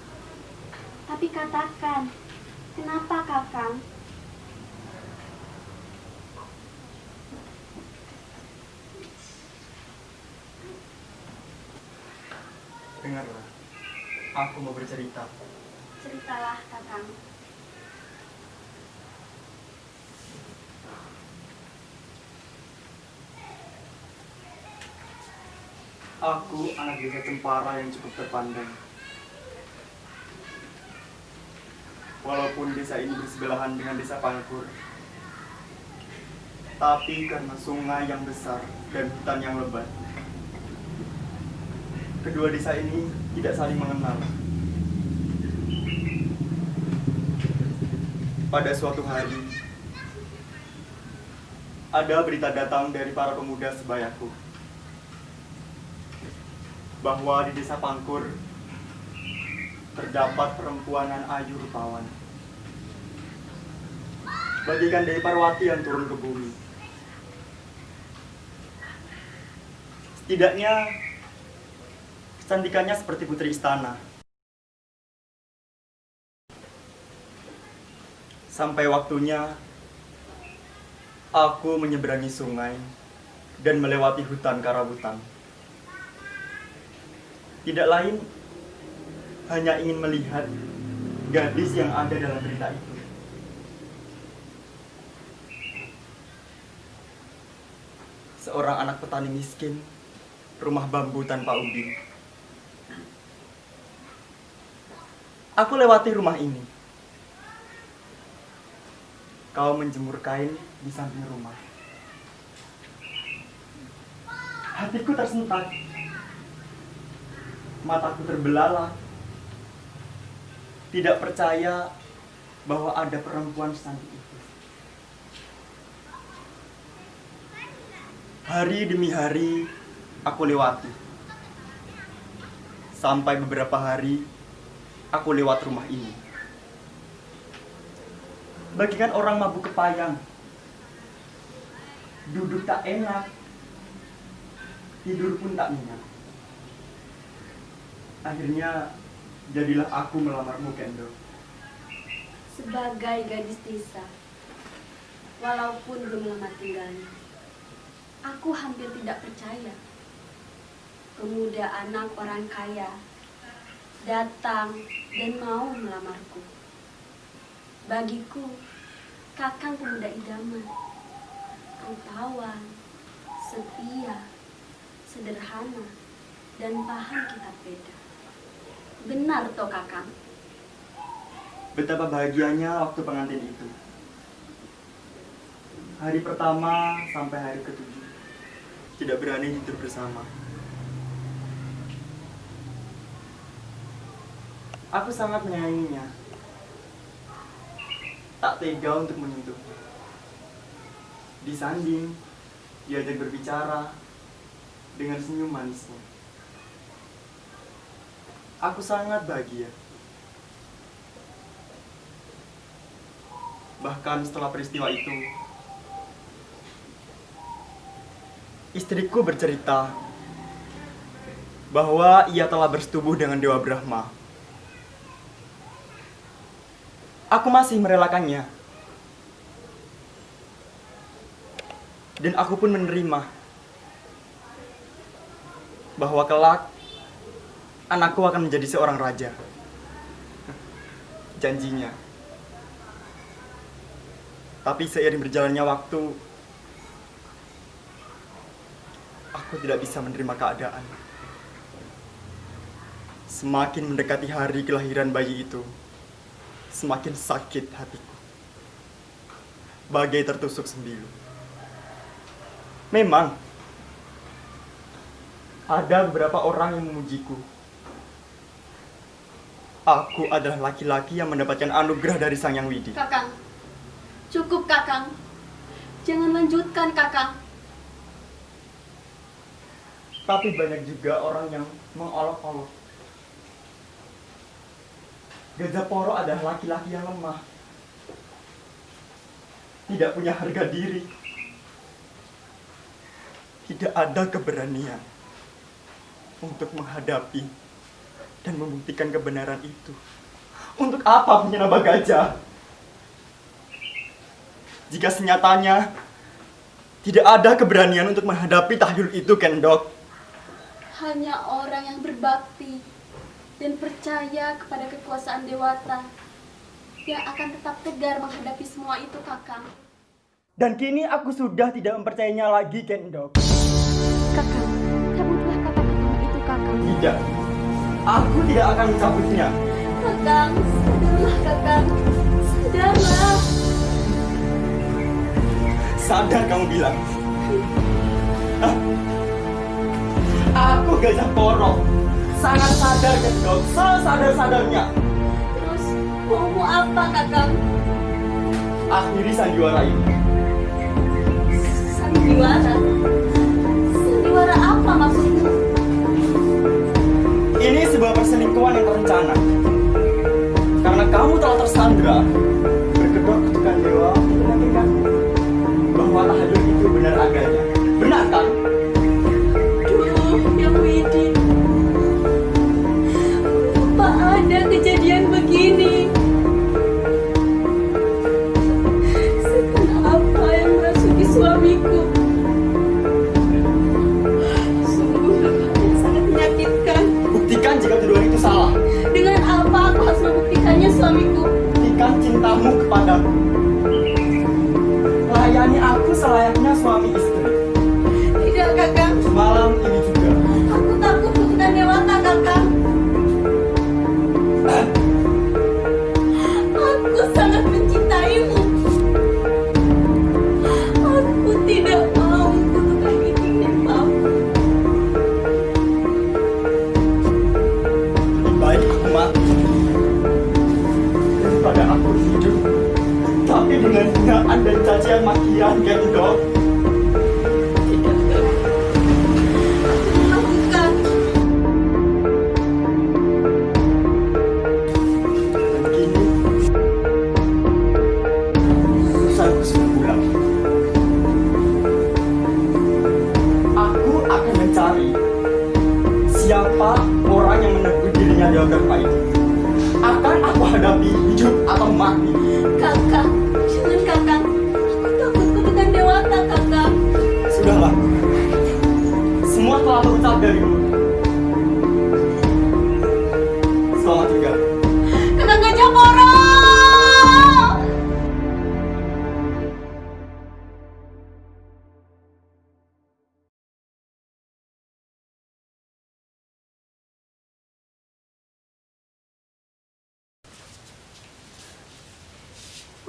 Tapi katakan, kenapa, Kakang? Dengarlah, aku mau bercerita. Ceritalah, Kakang. Aku anak desa Cempara yang cukup terpandang. Walaupun desa ini bersebelahan dengan desa Pangkur, tapi karena sungai yang besar dan hutan yang lebat, kedua desa ini tidak saling mengenal. Pada suatu hari, ada berita datang dari para pemuda sebayaku bahwa di desa Pangkur terdapat perempuanan ayu rupawan, bagaikan Dewi Parwati yang turun ke bumi. Setidaknya kecantikannya seperti putri istana. Sampai waktunya aku menyeberangi sungai dan melewati hutan karabutan. Tidak lain, hanya ingin melihat gadis yang ada dalam berita itu. Seorang anak petani miskin, rumah bambu tanpa ubin. Aku lewati rumah ini. Kau menjemur kain di samping rumah. Hatiku tersentak. Mataku terbelalak. Tidak percaya bahwa ada perempuan secantik itu. Hari demi hari aku lewati. Sampai beberapa hari aku lewat rumah ini. Bagikan orang mabuk kepayang. Duduk tak enak. Tidur pun tak nyenyak. Akhirnya jadilah aku melamarmu, Kendo. Sebagai gadis desa, walaupun belum lama tinggalnya, aku hampir tidak percaya pemuda anak orang kaya datang dan mau melamarku. Bagiku, Kakang pemuda idaman, rupawan, setia, sederhana, dan paham kitab Veda. Benar toh, Kakang? Betapa bahagianya waktu pengantin itu. Hari pertama sampai hari ke-7 tidak berani tidur bersama. Aku sangat menyayanginya. Tak tega untuk menyentuhnya. Disanding, diajak berbicara dengan senyum manisnya. Aku sangat bahagia. Bahkan setelah peristiwa itu, istriku bercerita bahwa ia telah bersetubuh dengan Dewa Brahma. Aku masih merelakannya. Dan aku pun menerima bahwa kelak anakku akan menjadi seorang raja. Janjinya. Tapi seiring berjalannya waktu, aku tidak bisa menerima keadaan. Semakin mendekati hari kelahiran bayi itu, semakin sakit hatiku. Bagai tertusuk sembilu. Memang, ada beberapa orang yang memujiku. Aku adalah laki-laki yang mendapatkan anugerah dari Sang Yang Widi. Kakang, cukup Kakang. Jangan lanjutkan Kakang. Tapi banyak juga orang yang mengolok-olok. Gajah Poro adalah laki-laki yang lemah. Tidak punya harga diri. Tidak ada keberanian untuk menghadapi dan membuktikan kebenaran itu. Untuk apa punya nama gajah? Jika senyatanya tidak ada keberanian untuk menghadapi tahyul itu, Kendok. Hanya orang yang berbakti dan percaya kepada kekuasaan Dewata yang akan tetap tegar menghadapi semua itu, Kakang. Dan kini aku sudah tidak mempercayainya lagi, Kendok. Kakang, cabutlah kata-kata itu, Kakang. Tidak. Aku tidak akan mencabutnya. Kakang, sadarlah Kakang. Sadarlah. Sadar kamu bilang. Hah? Aku Gajah Poro. Sangat sadar, Kendok. Sesadar-sadarnya. Terus, maumu apa, Kakang? Akhiri sandiwara ini. Sandiwara? Sandiwara apa maksudmu? Ini sebuah perselingkuhan yang terencana. Karena kamu telah tersandra, berkedok kutukan dewa untuk meyakinkanmu bahwa tahlil itu benar adanya. Benar kan? Duh, Yang Widi. Apa ada kejadian begini? Setan apa yang merasuki suamiku? Sungguh yang sangat menyakitkan. Buktikan jika tuduhan itu salah. Dengan apa aku harus membuktikannya, suamiku? Buktikan cintamu kepadaku. Layani aku selayaknya suami istri. Tidak, Kakang. Malam ini juga. Aku takut kutukan Dewata, Kakang. Aku sangat mencintaimu. Aku tidak mau kutukan itu menimpamu. Lebih baik aku mati daripada aku hidup, tapi dengan hinaan dan cacian makian, Kendok. Nanda Brahma itu akan aku hadapi hidup atau mati. Kakak, jangan kakak. Aku takut dengan dewata kakak. Sudahlah, semua telah terucap dari mulut. Selamat tinggal. Kakak Gajah Poro!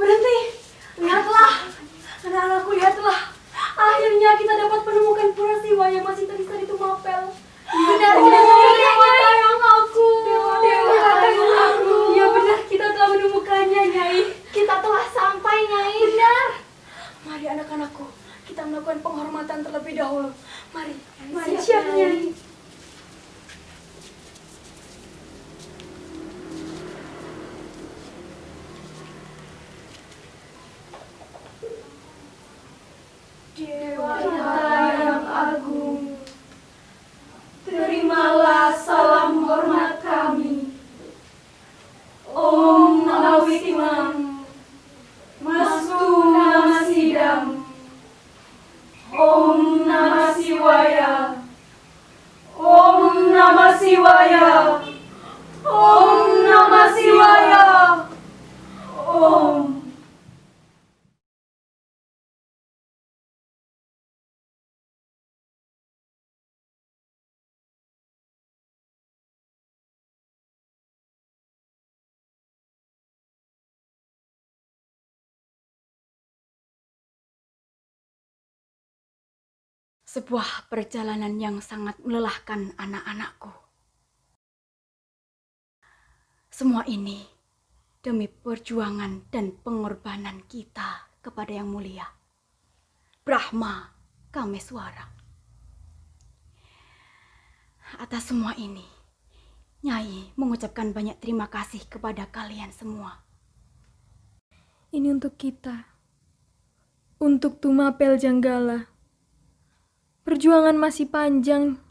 Berhenti, lihatlah, anak-anakku lihatlah. Akhirnya kita dapat menemukan pura siwa yang masih tersisa di Tumapel. Benar, Dewa tayang aku. Dewa tayang aku. Ya benar, kita telah menemukannya, Nyai. Kita telah sampai, Nyai. Benar. Mari anak-anakku, kita melakukan penghormatan terlebih dahulu. Mari, siap, Nyai. Dewa yang agung, terimalah salam hormat kami. Om Nawitimam, Mastu Namasidam, Om Namah Siwaya, Om Namah Siwaya, Om Namah Siwaya, Om. Sebuah perjalanan yang sangat melelahkan anak-anakku. Semua ini demi perjuangan dan pengorbanan kita kepada Yang Mulia Brahma Kameswara. Atas semua ini, Nyai mengucapkan banyak terima kasih kepada kalian semua. Ini untuk kita, untuk Tumapel Janggala. Perjuangan masih panjang.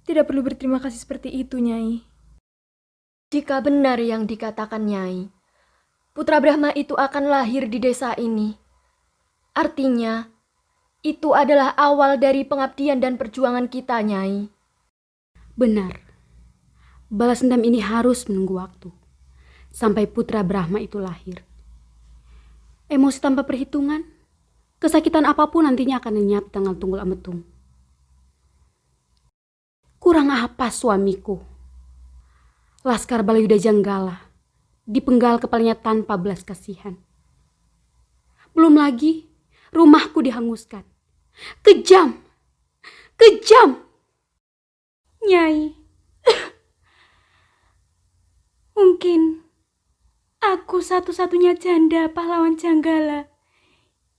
Tidak perlu berterima kasih seperti itu, Nyai. Jika benar yang dikatakan Nyai, putra Brahma itu akan lahir di desa ini. Artinya, itu adalah awal dari pengabdian dan perjuangan kita, Nyai. Benar. Balas dendam ini harus menunggu waktu sampai putra Brahma itu lahir. Emosi tanpa perhitungan, kesakitan apapun nantinya akan lenyap dengan tunggul ametung. Kurang apa suamiku? Laskar Balayuda Janggala dipenggal kepalanya tanpa belas kasihan. Belum lagi rumahku dihanguskan. Kejam! Kejam! Nyai, mungkin aku satu-satunya janda pahlawan Janggala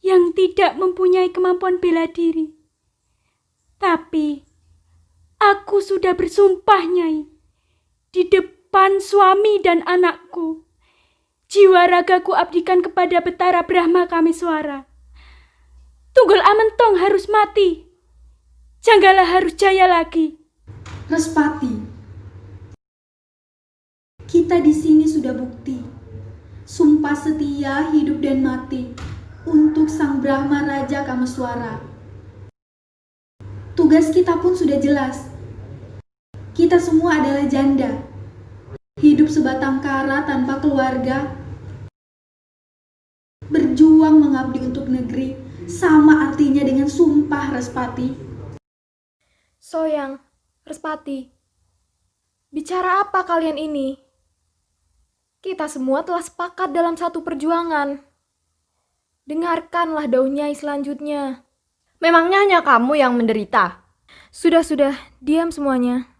yang tidak mempunyai kemampuan bela diri. Tapi, aku sudah bersumpah, Nyai, di depan suami dan anakku. Jiwa ragaku abdikan kepada Betara Brahma Kameswara. Tunggul Amentong harus mati. Janggala harus jaya lagi. Respati, kita di sini sudah bukti. Sumpah setia hidup dan mati untuk Sang Brahma Raja Kameswara. Tugas kita pun sudah jelas. Kita semua adalah janda. Hidup sebatang kara tanpa keluarga. Berjuang mengabdi untuk negeri sama artinya dengan sumpah, Respati. Soyang, Respati, bicara apa kalian ini? Kita semua telah sepakat dalam satu perjuangan. Dengarkanlah daun Nyai selanjutnya. Memangnya hanya kamu yang menderita? Sudah, diam semuanya.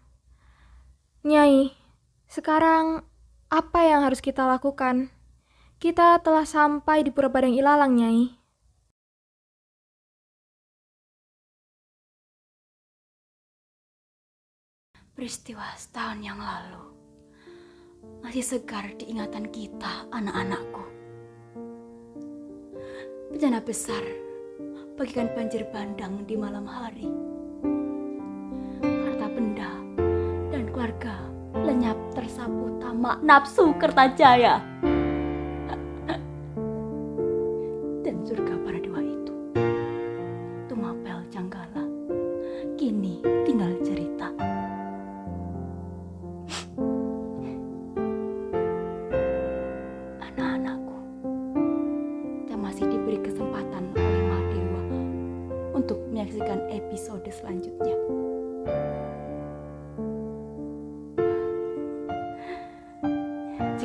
Nyai, sekarang apa yang harus kita lakukan? Kita telah sampai di Pura Padang Ilalang, Nyai. Peristiwa setahun yang lalu masih segar di ingatan kita, anak-anakku. Bencana besar bagikan banjir bandang di malam hari. Harta benda dan keluarga sapu tamak nafsu Kertajaya. Dan surga para dewa itu, Tumapel Janggala, kini tinggal cerita. Anak-anakku, kita masih diberi kesempatan oleh Mahadewa untuk menyaksikan episode selanjutnya.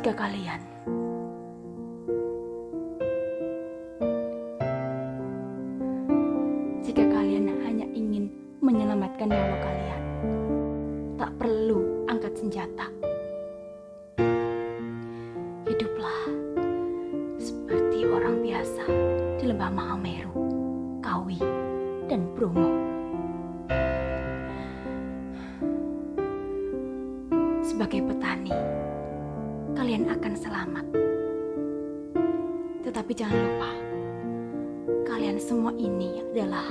Jika kalian hanya ingin menyelamatkan nyawa kalian, tak perlu angkat senjata. Hiduplah seperti orang biasa di lembah Mahameru, Kawi, dan Bromo. Sebagai petani, kalian akan selamat. Tetapi jangan lupa, kalian semua ini adalah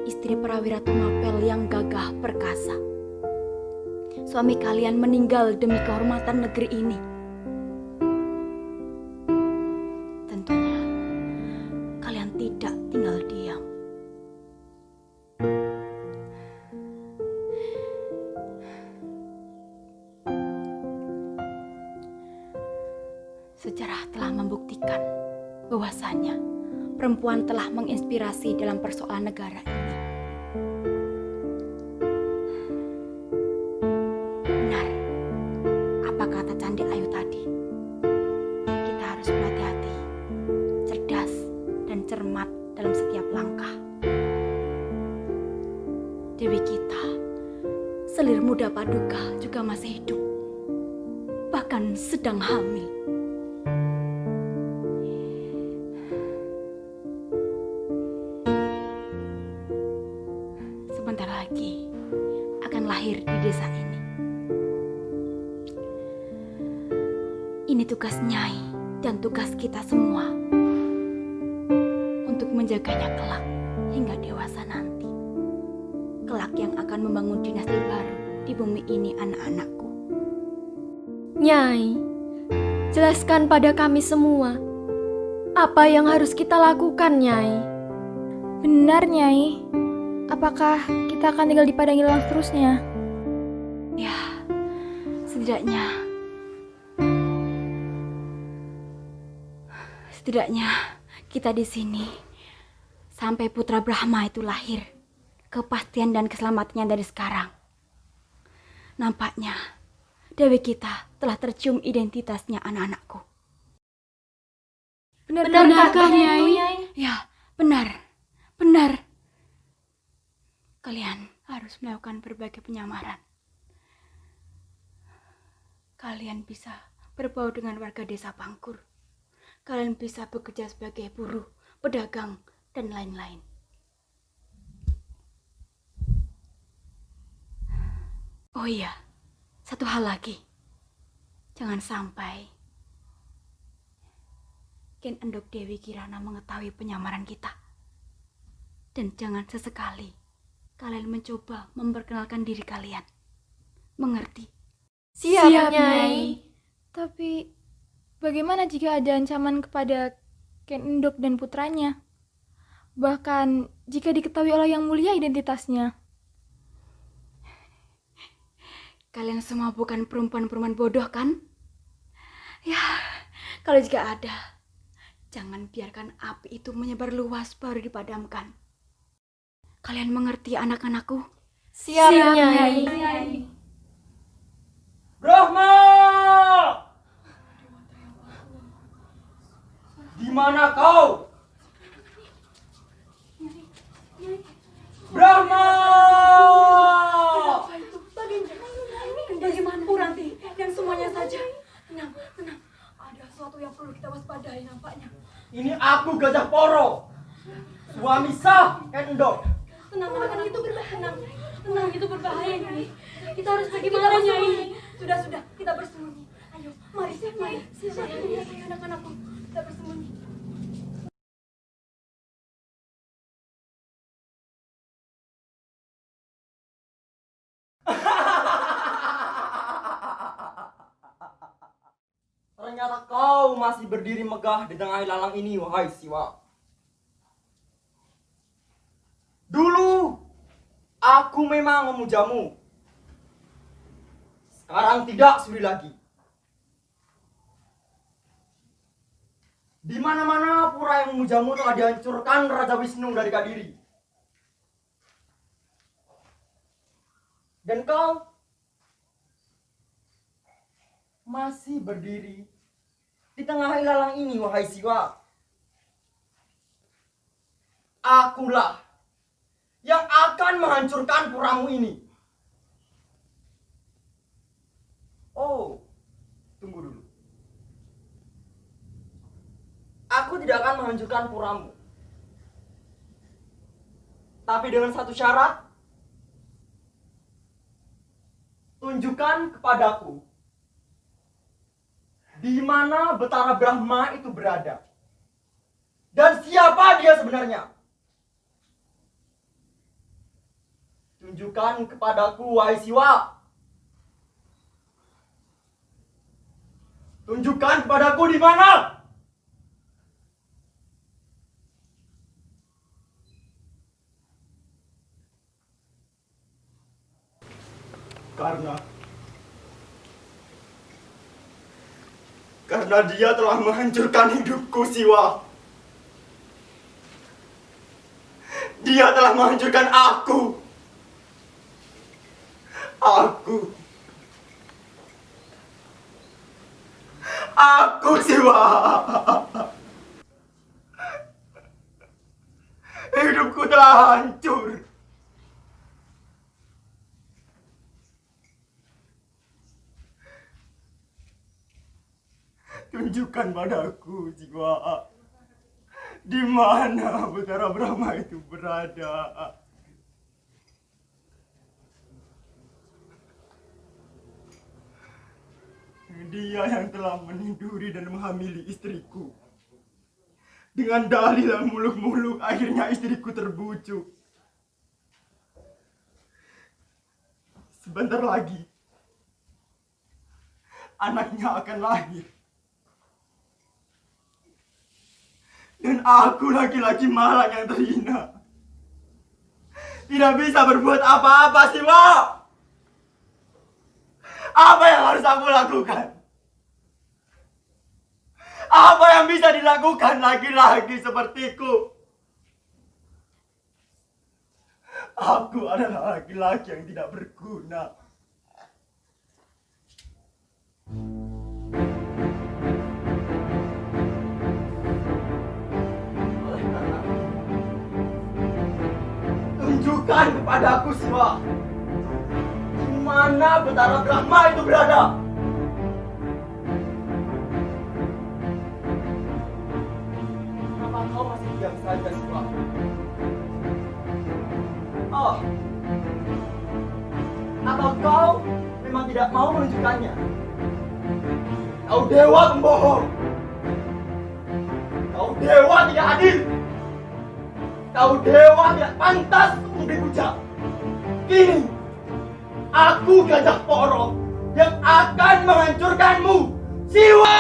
istri Prawira Tumapel yang gagah perkasa. Suami kalian meninggal demi kehormatan negeri ini. Tentunya, kalian tidak tinggal diam. Sejarah telah membuktikan bahwasanya perempuan telah menginspirasi dalam persoalan negara ini. Benar, apa kata Candi Ayu tadi? Kita harus berhati-hati, cerdas, dan cermat dalam setiap langkah. Dewi kita, selir muda Paduka juga masih hidup, bahkan sedang hamil. Sebentar lagi akan lahir di desa ini. Ini tugas Nyai dan tugas kita semua untuk menjaganya kelak hingga dewasa nanti. Kelak yang akan membangun dinasti baru di bumi ini, anak-anakku. Nyai, jelaskan pada kami semua apa yang harus kita lakukan, Nyai. Benar, Nyai. Apakah kita akan tinggal di padang hilang seterusnya? Ya, setidaknya kita di sini sampai putra Brahma itu lahir. Kepastian dan keselamatannya dari sekarang. Nampaknya Dewi kita telah tercium identitasnya, anak-anakku. Benarkah, Nyai? Ya, benar. Benar. Kalian harus melakukan berbagai penyamaran. Kalian bisa berbau dengan warga desa Pangkur. Kalian bisa bekerja sebagai buruh, pedagang, dan lain-lain. Oh iya, satu hal lagi. Jangan sampai Ken Endok Dewi Kirana mengetahui penyamaran kita. Dan jangan sesekali kalian mencoba memperkenalkan diri kalian. Mengerti? Siap, Nyai. Tapi bagaimana jika ada ancaman kepada Ken Endok dan putranya? Bahkan jika diketahui oleh Yang Mulia identitasnya. Kalian semua bukan perempuan-perempuan bodoh, kan? Ya, kalau jika ada, jangan biarkan api itu menyebar luas baru dipadamkan. Kalian mengerti, anak-anakku? Siap, Nyai. Brahma! Di mana kau? Brahma! Bagaimana Puranti dan semuanya saja? Tenang. Ada sesuatu yang perlu kita waspadai nampaknya. Ini aku Gajah Poro, suami sah Endok. Tenang, itu berbahaya. Tenang, itu berbahaya, Nyai. Kita harus bagaimana, Nyai? Sudah, kita bersembunyi. Ayo, mari. Ayo, anak-anakku, kita bersembunyi. masih berdiri megah di tengah ilalang ini, wahai Siwa? Dulu aku memang memujamu. Sekarang tidak sudi lagi. Di mana-mana pura yang memujamu telah dihancurkan Raja Wisnu dari Kadiri. Dan kau masih berdiri di tengah ilalang ini, wahai Siwa. Akulah yang akan menghancurkan puramu ini. Oh, tunggu dulu. Aku tidak akan menghancurkan puramu. Tapi dengan satu syarat. Tunjukkan kepadaku di mana Betara Brahma itu berada. Dan siapa dia sebenarnya? Tunjukkan kepadaku, wahai Siwa. Tunjukkan kepadaku di mana? Karena dia telah menghancurkan hidupku, Siwa. Dia telah menghancurkan aku. Aku, Siwa. Hidupku telah hancur. Tunjukkan padaku, Siwa, di mana Betara Brahma itu berada. Dia yang telah meniduri dan menghamili istriku. Dengan dalih yang muluk-muluk, akhirnya istriku terbujuk. Sebentar lagi, anaknya akan lahir. Dan aku laki-laki malang yang terhina. Tidak bisa berbuat apa-apa, Siwa. Apa yang harus aku lakukan? Apa yang bisa dilakukan laki-laki sepertiku? Aku adalah laki-laki yang tidak berguna. Tunjukkan kepadaku, Siwa, di mana Betara Brahma itu berada. Kenapa kau masih diam saja, Siwa? Oh, atau kau memang tidak mau menunjukkannya? Kau dewa pembohong. Kau dewa tidak adil. Kau dewa tidak pantas untuk dipuja. Kini, aku Gajah Poro yang akan menghancurkanmu, Siwa!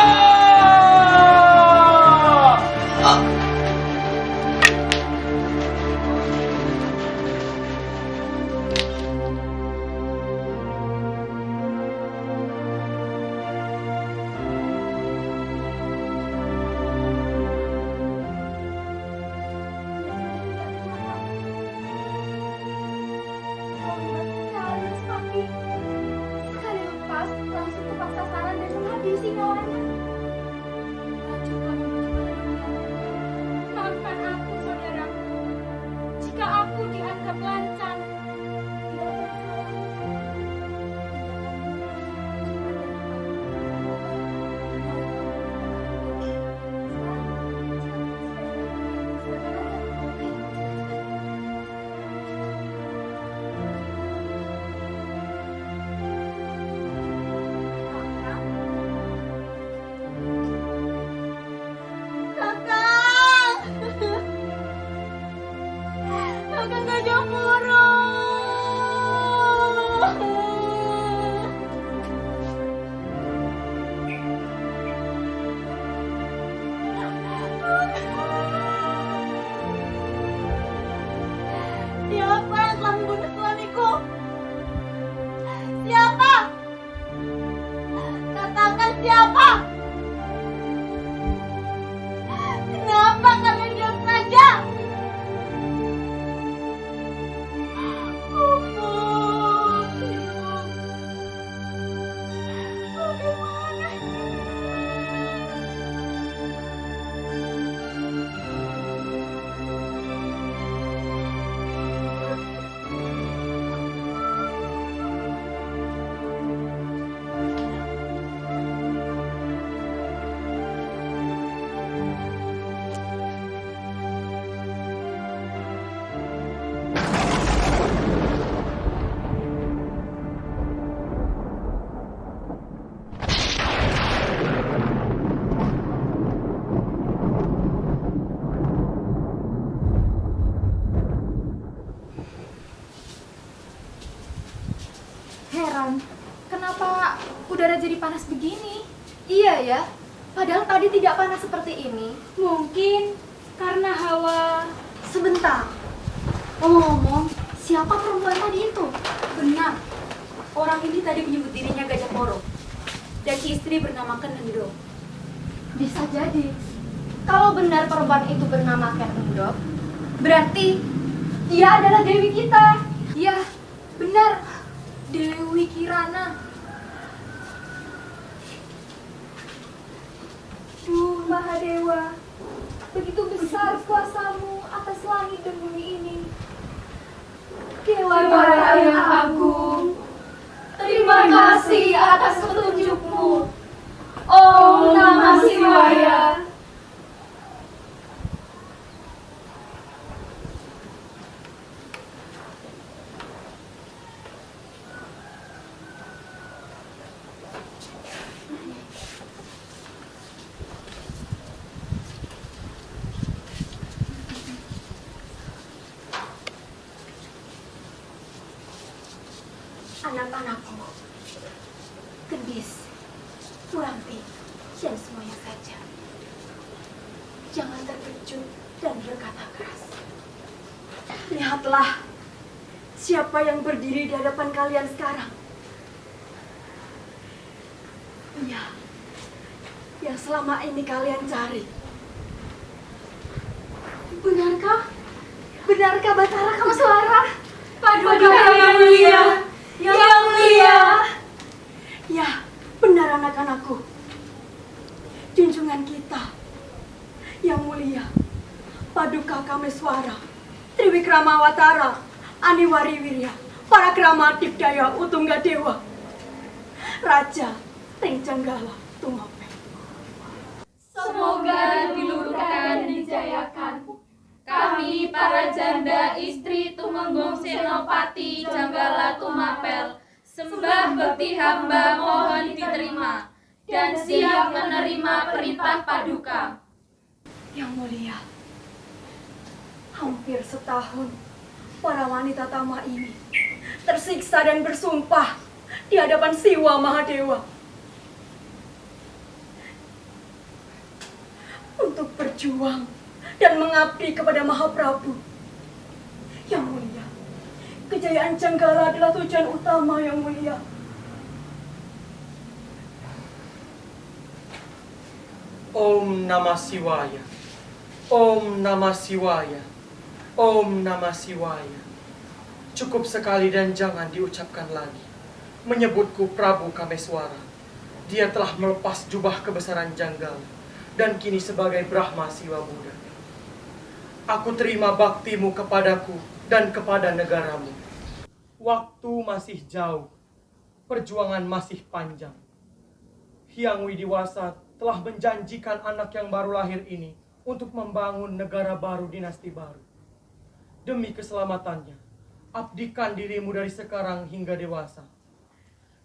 udara jadi panas begini? Iya ya, padahal tadi tidak panas seperti ini. Mungkin karena hawa. Sebentar. Ngomong-ngomong, siapa perempuan tadi itu? Benar. Orang ini tadi menyebut dirinya Gajah Poro. Dan istri bernama Ken Endok. Bisa jadi. Kalau benar perempuan itu bernama Ken Endok, berarti dia adalah Dewi kita. Iya, benar. Dewi Kirana. Duh, Mahadewa. Begitu besar kuasamu atas langit dan bumi ini. Dewa Batara yang agung, terima kasih atas petunjukmu. Om Namah Shivaya. Anak-anakku, Gendis, Muranti, dan semuanya saja. Jangan terkejut dan berkata keras. Lihatlah siapa yang berdiri di hadapan kalian sekarang. Iya, yang selama ini kalian cari. Benarkah? Benarkah Batara Kameswara? Paduka yang mulia. Yang mulia. Ya, benar anak-anakku. Junjungan kita yang mulia, Paduka Kameswara, Triwikramawatara, Aniwariwirya, Parakrama Dikdaya Utunggadewa, Raja Tengjanggala Tumapel. Semoga diluruskan dijayakan. Kami para janda istri Tumenggung Senopati Janggala Tumapel sembah bekti hamba mohon diterima dan siap menerima perintah Paduka. Yang mulia, hampir setahun para wanita Tama ini tersiksa dan bersumpah di hadapan Siwa Mahadewa untuk berjuang dan mengabdi kepada Mahaprabu. Yang mulia, kejayaan Janggala adalah tujuan utama yang mulia. Om Namah Shivaya. Om Namah Shivaya. Om Namah Shivaya. Cukup sekali dan jangan diucapkan lagi. Menyebutku Prabu Kameswara. Dia telah melepas jubah kebesaran Janggala dan kini sebagai Brahma Siwa Buddha. Aku terima baktimu kepadaku dan kepada negaramu. Waktu masih jauh, perjuangan masih panjang. Hyang Widiwasa telah menjanjikan anak yang baru lahir ini untuk membangun negara baru, dinasti baru. Demi keselamatannya, abdikan dirimu dari sekarang hingga dewasa.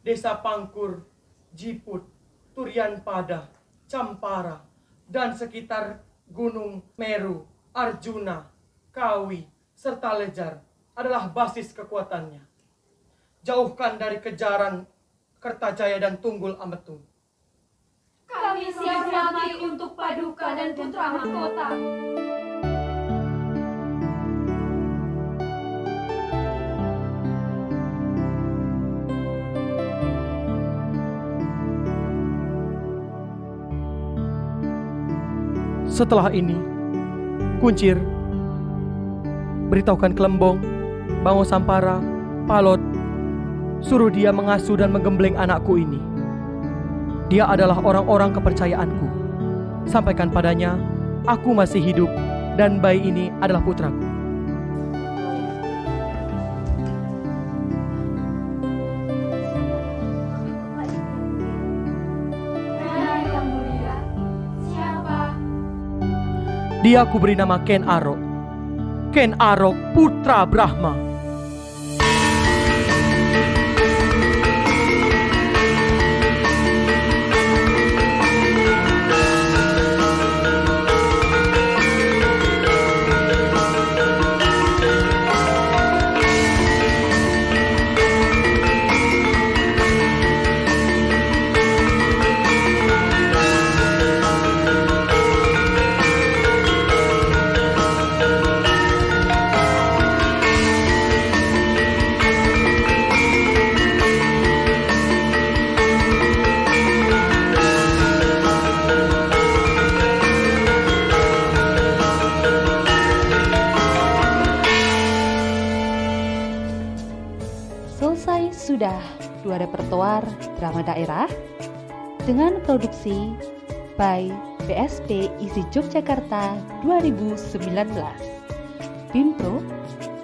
Desa Pangkur, Jiput, Turian Pada, Campara, dan sekitar Gunung Meru, Arjuna, Kawi, serta Lejar adalah basis kekuatannya. Jauhkan dari kejaran Kertajaya dan Tunggul Ametung. Kami siap mati untuk Paduka dan Putra Mahkota. Setelah ini, Kuncir, beritahukan Kelembong, Bango Sampara, Palot, suruh dia mengasuh dan menggembleng anakku ini. Dia adalah orang-orang kepercayaanku. Sampaikan padanya, aku masih hidup dan bayi ini adalah putraku. Benar yang mulia. Siapa? Dia aku beri nama Ken Arok. Ken Arok, putra Brahma. sudah 2 repertoar drama daerah dengan produksi by PSP ISI Yogyakarta 2019. Bimpro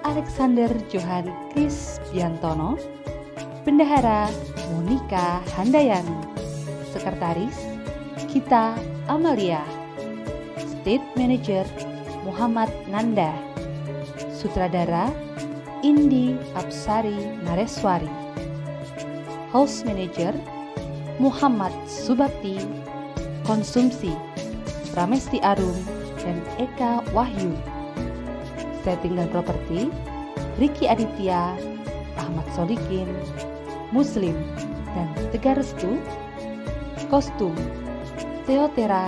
Alexander Johan Kris Biantono, Bendahara Monika Handayani, Sekretaris Gita Amalia, State Manager Muhammad Nanda, Sutradara Indi Apsari Nareswari, House Manager Muhammad Subakti, Konsumsi Pramesti Arum dan Eka Wahyu, Setting dan Properti Riki Aditya, Ahmad Solikin, Muslim dan Tegar Restu, Kostum Theotera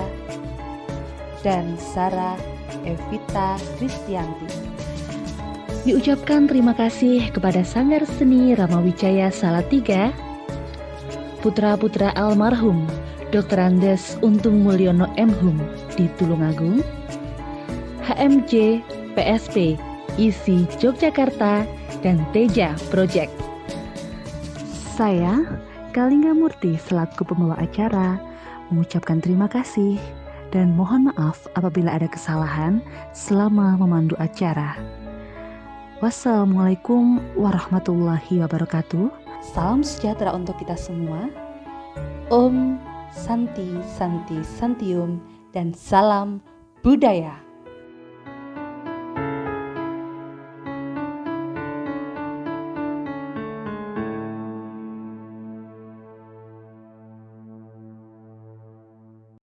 dan Sarah Evita Kristianti. Diucapkan terima kasih kepada Sanggar Seni Ramawijaya Salatiga, putra-putra almarhum Dr. Andes Untung Mulyono M.Hum di Tulungagung, HMJ PSP ISI Yogyakarta dan Teja Project. Saya, Kalingga Murti selaku pembawa acara, mengucapkan terima kasih dan mohon maaf apabila ada kesalahan selama memandu acara. Wassalamualaikum warahmatullahi wabarakatuh. Salam sejahtera untuk kita semua. Om Santi Santi Santium dan salam budaya.